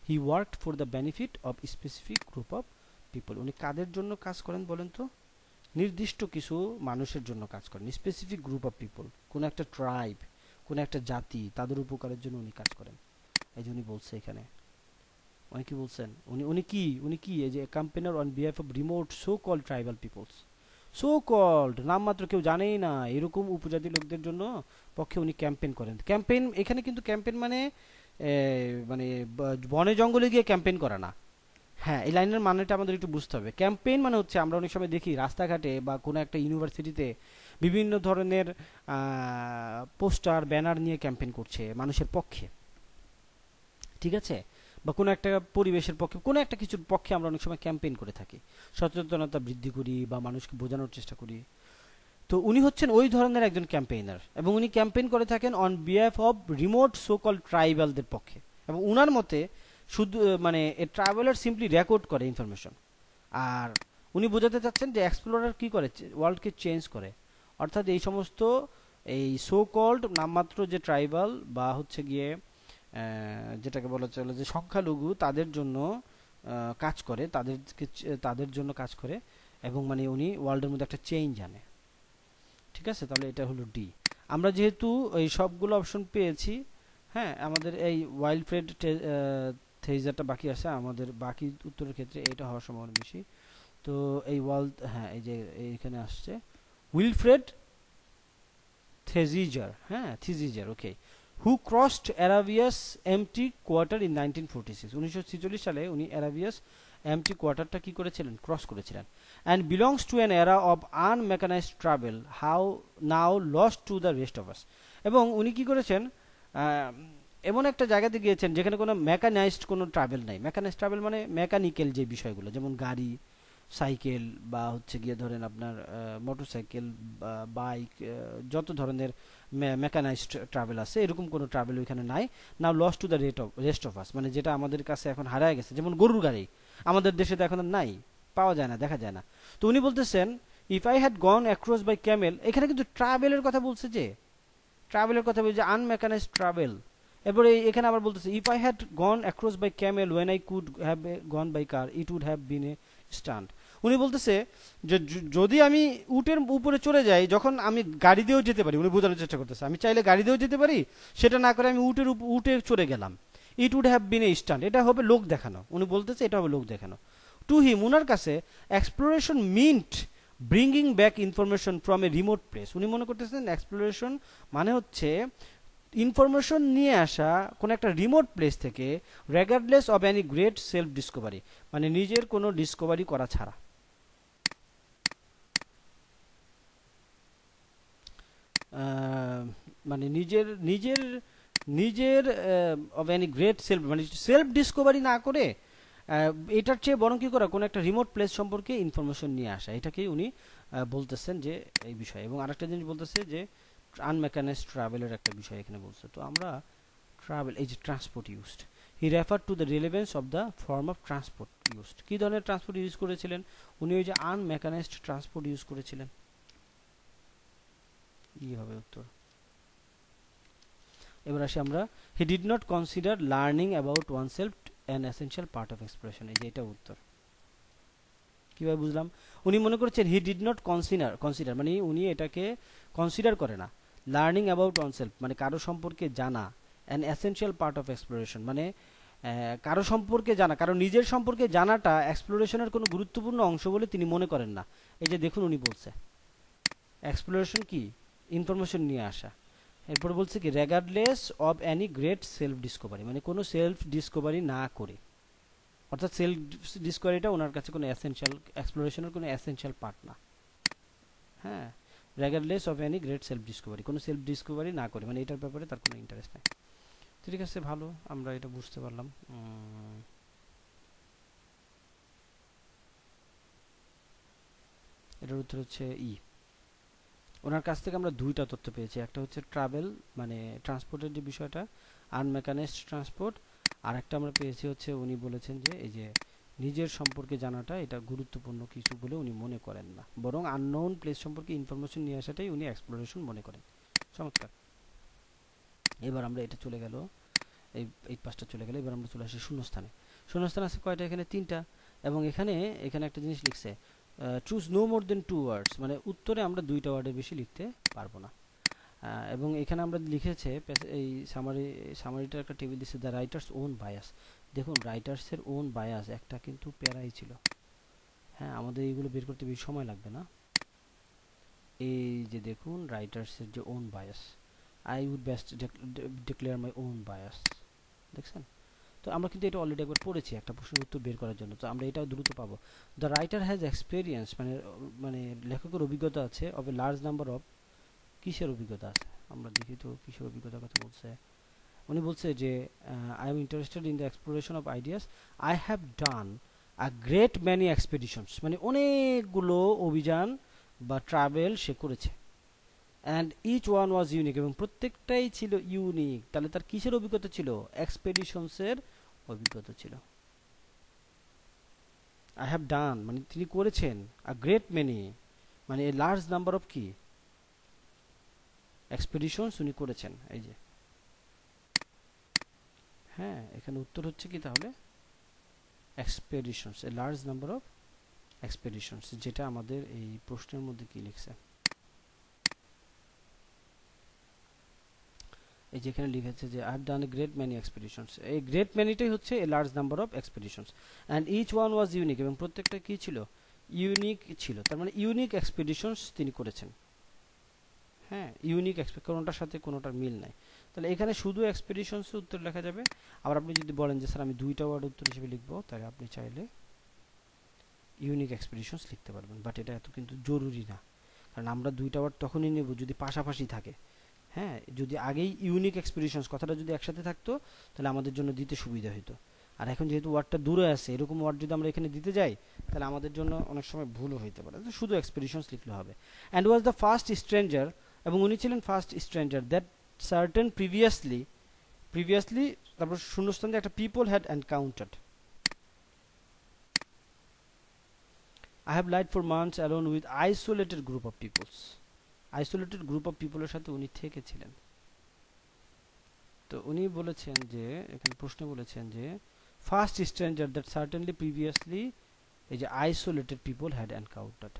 he worked for the benefit of specific group of people. উনি কাদের জন্য কাজ করেন বলেন তো? নির্দিষ্ট কিছু মানুষের জন্য কাজ করেন, স্পেসিফিক গ্রুপ অফ পিপল, কোন একটা ট্রাইব, কোন একটা জাতি, তাদের উপকারের জন্য উনি কাজ করেন। এই যে উনি বলছে এখানে, উনি কি বলছেন? উনি কি এই যে campaigner on behalf of remote so called tribal peoples, so called নামমাত্র কেউ জানেই না এরকম উপজাতি লোকদের জন্য পক্ষে উনি ক্যাম্পেইন করেন। ক্যাম্পেইন এখানে কিন্তু ক্যাম্পেইন মানে মানে বনে জঙ্গলে গিয়ে ক্যাম্পেইন করা না। হ্যাঁ, এই লাইনের মানেটা আমাদের একটু বুঝতে হবে। ক্যাম্পেইন মানে হচ্ছে আমরা অনেক সময় দেখি রাস্তাঘাটে বা কোনো একটা ইউনিভার্সিটিতে বিভিন্ন ধরনের পোস্টার ব্যানার নিয়ে ক্যাম্পেইন করছে মানুষের পক্ষে, ঠিক আছে, বা কোনো একটা পরিবেশের পক্ষে, কোনো একটা কিছুর পক্ষে আমরা অনেক সময় ক্যাম্পেইন করে থাকি, সচেতনতা বৃদ্ধি করি বা মানুষকে বোঝানোর চেষ্টা করি। তো উনি হচ্ছেন ওই ধরনের একজন ক্যাম্পেইনার, এবং উনি ক্যাম্পেইন করে থাকেন on behalf of remote so called ট্রাইবালদের পক্ষে। এবং উনার মতে শুধু মানে এ ট্রাভেলার সিম্পলি রেকর্ড করে ইনফরমেশন, আর উনি বোঝাতে চাচ্ছেন যে এক্সপ্লোরার কি করে, ওয়ার্ল্ডকে চেঞ্জ করে। অর্থাৎ এই সমস্ত এই সো কল্ড নামমাত্র যে ট্রাইবাল বা হচ্ছে গিয়ে যেটাকে বলা চলে যে সংখ্যালঘু, তাদের জন্য কাজ করে, তাদের জন্য কাজ করে, এবং মানে উনি ওয়ার্ল্ডের মধ্যে একটা চেঞ্জ আনে। ঠিক আছে, তাহলে এটা হলো ডি। আমরা যেহেতু এই সবগুলো অপশন পেয়েছি, হ্যাঁ, আমাদের এই ওয়াইল্ডফ্রেড থেইজারটা বাকি আছে, আমাদের বাকি উত্তরের ক্ষেত্রে এটা হওয়ার সম্ভাবনা বেশি। তো এই হ্যাঁ, এই যে এইখানে আসছে উইলফ্রেড থেজিজার, হ্যাঁ থিজিজার, ওকে, হু ক্রসড অ্যারাবিয়াস এমটি কোয়ার্টার ইন 1946। 1946 সালে উনি অ্যারাবিয়াস এমটি কোয়ার্টারটা কি করেছিলেন? ক্রস করেছিলেন। And belongs to an era of unmechanised travel how now lost to the rest of us. এবং উনি কি করেছেন? এমন একটা জায়গাতে গিয়েছেন যেখানে কোনো মেকানাইজড কোনো ট্রাভেল নাই। মেকানাইজড ট্রাভেল মানে মেকানিক্যাল যে বিষয়গুলো, যেমন গাড়ি, সাইকেল, বা হচ্ছে গিয়ে ধরেন আপনার মোটরসাইকেল বা বাইক, যত ধরনের মেকানাইজড ট্রাভেল আছে, এরকম কোনো ট্রাভেল ওইখানে নাই। Now lost to the rest of us, মানে যেটা আমাদের কাছে এখন হারায় গেছে, যেমন গরুর গাড়ি আমাদের দেশে তো এখন নাই, পাওয়া যায় না, দেখা যায় না। তো উনি বলতেছেন if I had gone across by camel, এখানে কিন্তু ট্রাভেলের কথা বলছে, যে ট্রাভেলের কথা বলছে, আনমেকানাইজড ট্রাভেল। এরপরে এখানে আবার বলতেছে if I had gone across by camel when I could have gone by car it would have been a stunt. উনি বলতেছে যে যদি আমি উটের উপরে চড়ে যাই, যখন আমি গাড়ি দিয়েও যেতে পারি, উনি বোঝানোর চেষ্টা করতেছে আমি চাইলে গাড়ি দিয়েও যেতে পারি, সেটা না করে আমি উটে চড়ে গেলাম, it would have been a stunt, এটা হবে লোক দেখানো। উনি বলতেছে এটা হবে লোক দেখানো। টু হিম, উনার কাছে exploration mint bringing back information from a remote place. উনি মনে করতেছেন এক্সপ্লোরেশন মানে হচ্ছে ইনফরমেশন নিয়ে আসা কোন একটা রিমোট প্লেস থেকে, regardless of any great self discovery, মানে নিজের কোনো ডিসকভারি করা ছাড়া। মানে নিজের নিজের নিজের অফ এনি গ্রেট সেলফ, মানে সেলফ ডিসকভারি না করে এটার চেয়ে বরং কি করা, কোনো একটা রিমোট প্লেস সম্পর্কে ইনফরমেশন নিয়ে আসা, এটাকেই উনি বলতেছেন যে এই বিষয়। এবং আরেকটা জিনিস বলতেছে যে আনমেকানাইজড ট্রাভেলের একটা বিষয় এখানে বলছে। তো আমরা ট্রাভেল, এই যে transport used, he refer to the relevance of the form of transport used. কী ধরনের ট্রান্সপোর্ট ইউজ করেছিলেন উনি? ওই যে আনমেকানাইজড ট্রান্সপোর্ট ইউজ করেছিলেন। ই হবে উত্তর। এবার আসি আমরা, he did not consider learning about one self an essential part of expression. এই যে এটা উত্তর। কীভাবে বুঝলাম? উনি মনে করছেন হি ডিড নট কনসিডার মানে উনি এটাকে কনসিডার করে না। লার্নিং অ্যাবাউট ওয়ান সেলফ মানে কারো সম্পর্কে জানা, an essential part of exploration মানে কারো সম্পর্কে জানা, কারো নিজের সম্পর্কে জানাটা এক্সপ্লোরেশনের কোনো গুরুত্বপূর্ণ অংশ বলে তিনি মনে করেন না। এই যে দেখুন উনি বলছে এক্সপ্লোরেশন কি, ইনফরমেশন নিয়ে আসা। এরপর বলছে কি regardless of any great self discovery, মানে কোনো সেলফ ডিসকভারি না করে, অর্থাৎ সেলফ ডিসকভারিটা ওনার কাছে কোনো এসেনশিয়াল, এক্সপ্লোরেশনের কোনো এসেনশিয়াল পার্ট না। হ্যাঁ, regardless of any great self discovery, কোনো সেলফ ডিসকভারি না করে, মানে এটার ব্যাপারে তার কোনো ইন্টারেস্ট নেই। ঠিক আছে, ভালো, আমরা এটা বুঝতে পারলাম। এটার উত্তর হচ্ছে ই। ওনার কাছ থেকে আমরা দুইটা তথ্য পেয়েছি, একটা হচ্ছে ট্রাভেল মানে ট্রান্সপোর্টের যে বিষয়টা, আনমেকানাইজড ট্রান্সপোর্ট, আর একটা আমরা পেয়েছি হচ্ছে উনি বলেছেন যে এই যে নিজের সম্পর্কে জানাটা এটা গুরুত্বপূর্ণ কিছু বলে উনি মনে করেন না, বরং আননোন প্লেস সম্পর্কে ইনফরমেশন নিয়ে আসাটাই উনি এক্সপ্লোরেশন মনে করেন। চমৎকার। এবার আমরা এটা চলে গেল, এই পাঁচটা চলে গেল। এবার আমরা চলে আসি শূন্যস্থানে। শূন্যস্থান আছে কয়টা? এখানে 3টা। এবং এখানে একটা জিনিস লিখছে, চুজ নো মোর দেন 2 ওয়ার্ডস, মানে উত্তরে আমরা 2টা ওয়ার্ডের বেশি লিখতে পারবো না। এবং এখানে আমরা লিখেছে এই সামারিটার একটা টেবিল দিচ্ছে, দ্য রাইটার্স ওন বায়াস। দেখুন রাইটার্সের ওন বায়াস একটা কিন্তু প্যারাই ছিল। হ্যাঁ, আমাদের এইগুলো বের করতে বেশি সময় লাগবে না। এই যে দেখুন রাইটার্সের যে own bias, I would best declare my own bias, দেখছেন? তো আমরা কিন্তু এটা অলরেডি একবার পড়েছি একটা প্রশ্নের উত্তর বের করার জন্য, তো আমরা এটাও দ্রুত পাবো। দ্য রাইটার হ্যাজ এক্সপিরিয়েন্স, মানে লেখকের অভিজ্ঞতা আছে of A large number of, কিসের অভিজ্ঞতা আছে আমরা দেখি তো কিসের অভিজ্ঞতার কথা বলছে। উনি বলছে যে I am interested in the exploration of ideas, I have done a great many expeditions, মানে অনেকগুলো অভিযান বা ট্রাভেল সে করেছে। And each one was unique, এবং প্রত্যেকটাই ছিল ইউনিক। তাহলে তার কিসের অভিজ্ঞতা ছিল? এক্সপেডিশনসের অভিজ্ঞতা ছিল। আই হ্যাভ ডান মানে তিনি করেছেন, আ গ্রেট মেনি মানে এ লার্জ নাম্বার অফ কি এক্সপেডিশনস উনি করেছেন। এই যে হ্যাঁ, এখানে উত্তর হচ্ছে কি তাহলে? এক্সপেডিশনস, এ লার্জ নাম্বার অফ এক্সপেডিশনস, যেটা আমাদের এই প্রশ্নের মধ্যে কি লিখছে, এই যেখানে লিখেছে যে I have done a great many expeditions. এই গ্রেট ম্যানিটাই হচ্ছে a large number of expeditions. And each one was unique, এবং প্রত্যেকটা কি ছিল? ইউনিক ছিল। তার মানে ইউনিক এক্সপেডিশনস তিনি করেছেন। হ্যাঁ, ইউনিক কোনোটার সাথে কোনোটার মিল নাই। তাহলে এখানে শুধু এক্সপেডিশনস উত্তর লেখা যাবে। আবার আপনি যদি বলেন যে স্যার আমি 2টা ওয়ার্ড উত্তর হিসেবে লিখবো, তাহলে আপনি চাইলে ইউনিক এক্সপেডিশনস লিখতে পারবেন, বাট এটা এত কিন্তু জরুরি না। কারণ আমরা 2টা ওয়ার্ড তখনই নেব যদি পাশাপাশি থাকে। হ্যাঁ, যদি আগেই ইউনিক এক্সপেডিশনস কথাটা যদি একসাথে থাকতো তাহলে আমাদের জন্য দিতে সুবিধা হতো। আর এখন যেহেতু ওয়ার্ডটা দূরে আছে, এরকম ওয়ার্ড যদি আমরা এখানে দিতে যাই তাহলে আমাদের জন্য অনেক সময় ভুলও হইতে পারে। তো শুধু এক্সপেডিশনস লিখলে হবে। And was the first stranger, এবং উনি ছিলেন first stranger that certain previously তারপর শূন্যস্থান দিয়ে একটা people had encountered. I have lived for months alone with isolated group of peoples. Isolated group of পিপলের সাথে উনি থেকেছিলেন। তো উনি বলেছেন যে এখানে প্রশ্ন বলেছেন যে first stranger that certainly previously, এই যে আইসোলেটেড পিপল হ্যাড এনকাউন্টার্ড।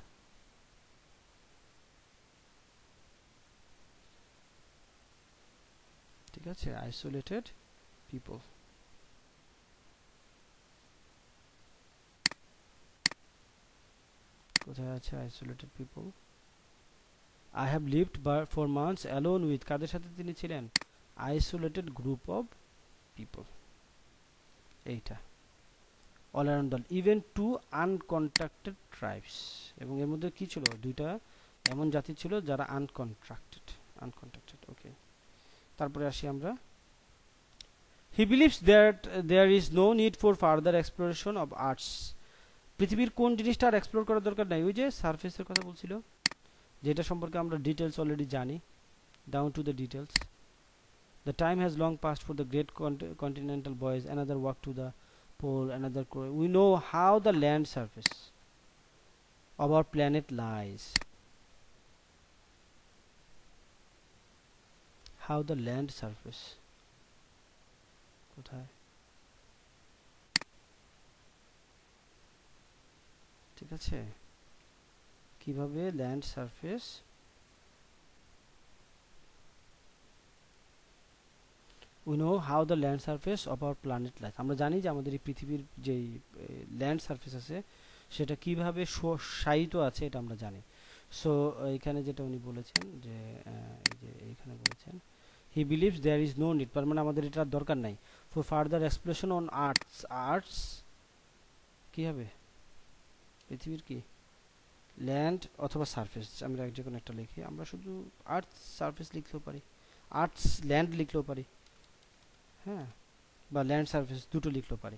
ঠিক আছে, আইসোলেটেড পিপল। কোথায় আছে isolated people? I have lived for months alone with, কাদের সাথে তিনি ছিলেন? Isolated group of people. এইটা all around the even to uncontacted tribes, এবং এর মধ্যে কি ছিল? 2টা এমন জাতি ছিল যারা আনকন্ট্রাক্টেড। ওকে, তারপরে আসি আমরা। He believes that there is no need for further exploration of Earth's, পৃথিবীর কোন জিনিসটা আর এক্সপ্লোর করার দরকার নাই? ওই যে সারফেসের কথা বলছিল, যেটা সম্পর্কে আমরা ডিটেলস অলরেডি জানি, down to the details. The time has long past for the great continental boys, another walk to the pole, another crow. We know how the land surface of our planet lies. How the land surface. কোথায়? ঠিক আছে, কিভাবে land surface, we know how the land surface of our planet lies. আমরা জানি যে আমাদের এই পৃথিবীর যে ল্যান্ড সারফেস আছে সেটা কিভাবে শায়িত আছে, এটা আমরা জানি। সো এখানে যেটা উনি বলেছেন যে এই যে এখানে বলেছেন he believes there is no need, মানে আমাদের এটার দরকার নাই, for further exploration on Earth's কি হবে? পৃথিবীর কি ল্যান্ড অথবা সারফেস, আমরা যে কোনো একটা লিখি, আমরা শুধু আর্থ সারফেস লিখলেও পারি, আর্টস ল্যান্ড লিখলেও পারি, হ্যাঁ, বা ল্যান্ড সারফেস দুটো লিখলেও পারি,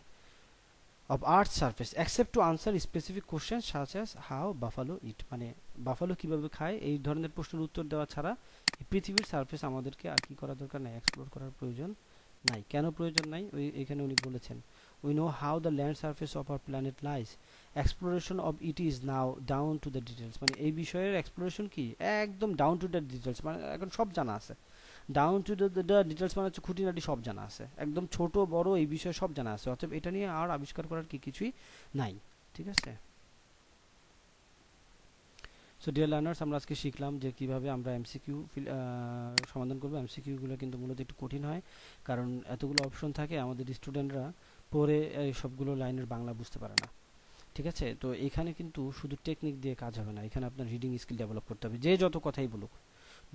of earth surface except to answer specific question such as how buffalo eat, মানে বাফালো কিভাবে খায় এই ধরনের প্রশ্নের উত্তর দেওয়া ছাড়া এই পৃথিবীর সারফেস আমাদেরকে আর কি করা দরকার নেই, এক্সপ্লোর করার প্রয়োজন নাই। কেন প্রয়োজন নাই? ওই এখানে উনি বলেছেন, we know how the land surface of our planet lies, exploration of it is now down to the details. মানে এই বিষয়ের এক্সপ্লোরেশন কি একদম ডাউন টু দ্য ডিটেলস, মানে এখন সব জানা আছে। ডাউন টু দ্য ডিটেলস মানে হচ্ছে খুঁটিনাটি সব জানা আছে, একদম ছোট বড় এই বিষয়ে সব জানা আছে, অতএব এটা নিয়ে আর আবিষ্কার করার কি কিছুই নাই। ঠিক আছে। সো ডিয়ার লার্নার্স, আমরা আজকে শিখলাম যে কিভাবে আমরা এমসিকিউ সমাধান করবো। এমসিকিউগুলো কিন্তু মূলত একটু কঠিন হয়, কারণ এতগুলো অপশন থাকে, আমাদের স্টুডেন্টরা পড়ে এই সবগুলো লাইনের বাংলা বুঝতে পারে না। ঠিক আছে। তো এখানে কিন্তু শুধু টেকনিক দিয়ে কাজ হবে না, এখানে আপনার রিডিং স্কিল ডেভেলপ করতে হবে। যে যত কথাই বলুক,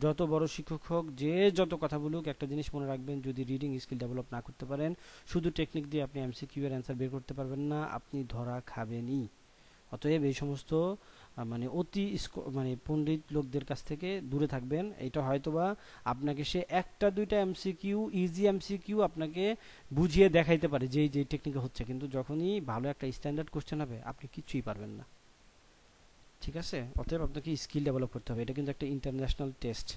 যত বড় শিক্ষক হোক, যে যত কথা বলুক, একটা জিনিস মনে রাখবেন, যদি রিডিং স্কিল ডেভেলপ না করতে পারেন, শুধু টেকনিক দিয়ে আপনি এমসিকিউ এর অ্যান্সার বের করতে পারবেন না, আপনি ধরা খাবেনই। অতএব এই সমস্ত মানে অতি মানে পণ্ডিত লোকদের কাছ থেকে দূরে থাকবেন। এটা হয়তোবা আপনাকে সে একটা দুইটা এমসিকিউ, ইজি এমসিকিউ আপনাকে বুঝিয়ে দেখাইতে পারে যে যে টেকনিকে হচ্ছে, কিন্তু যখনই ভালো একটা স্ট্যান্ডার্ড কোশ্চেন হবে আপনি কিছুই পারবেন না। ঠিক আছে। অতএব আপনাকে স্কিল ডেভেলপ করতে হবে, এটা কিন্তু একটা ইন্টারন্যাশনাল টেস্ট।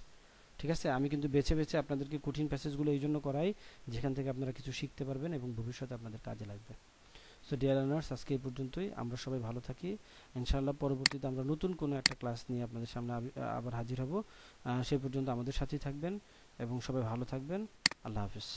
ঠিক আছে। আমি কিন্তু বেছে বেছে আপনাদেরকে কঠিন প্যাসেজগুলো এই জন্য করাই, যেখান থেকে আপনারা কিছু শিখতে পারবেন এবং ভবিষ্যতে আপনাদের কাজে লাগবে। সো ডিয়ার লার্নার্স, আজকে এই পর্যন্তই। আমরা সবাই ভালো থাকি। ইনশাআল্লাহ পরবর্তীতে আমরা নতুন কোনো একটা ক্লাস নিয়ে আপনাদের সামনে আবার হাজির হব। সেই পর্যন্ত আমাদের সাথেই থাকবেন এবং সবাই ভালো থাকবেন। আল্লাহ হাফিজ।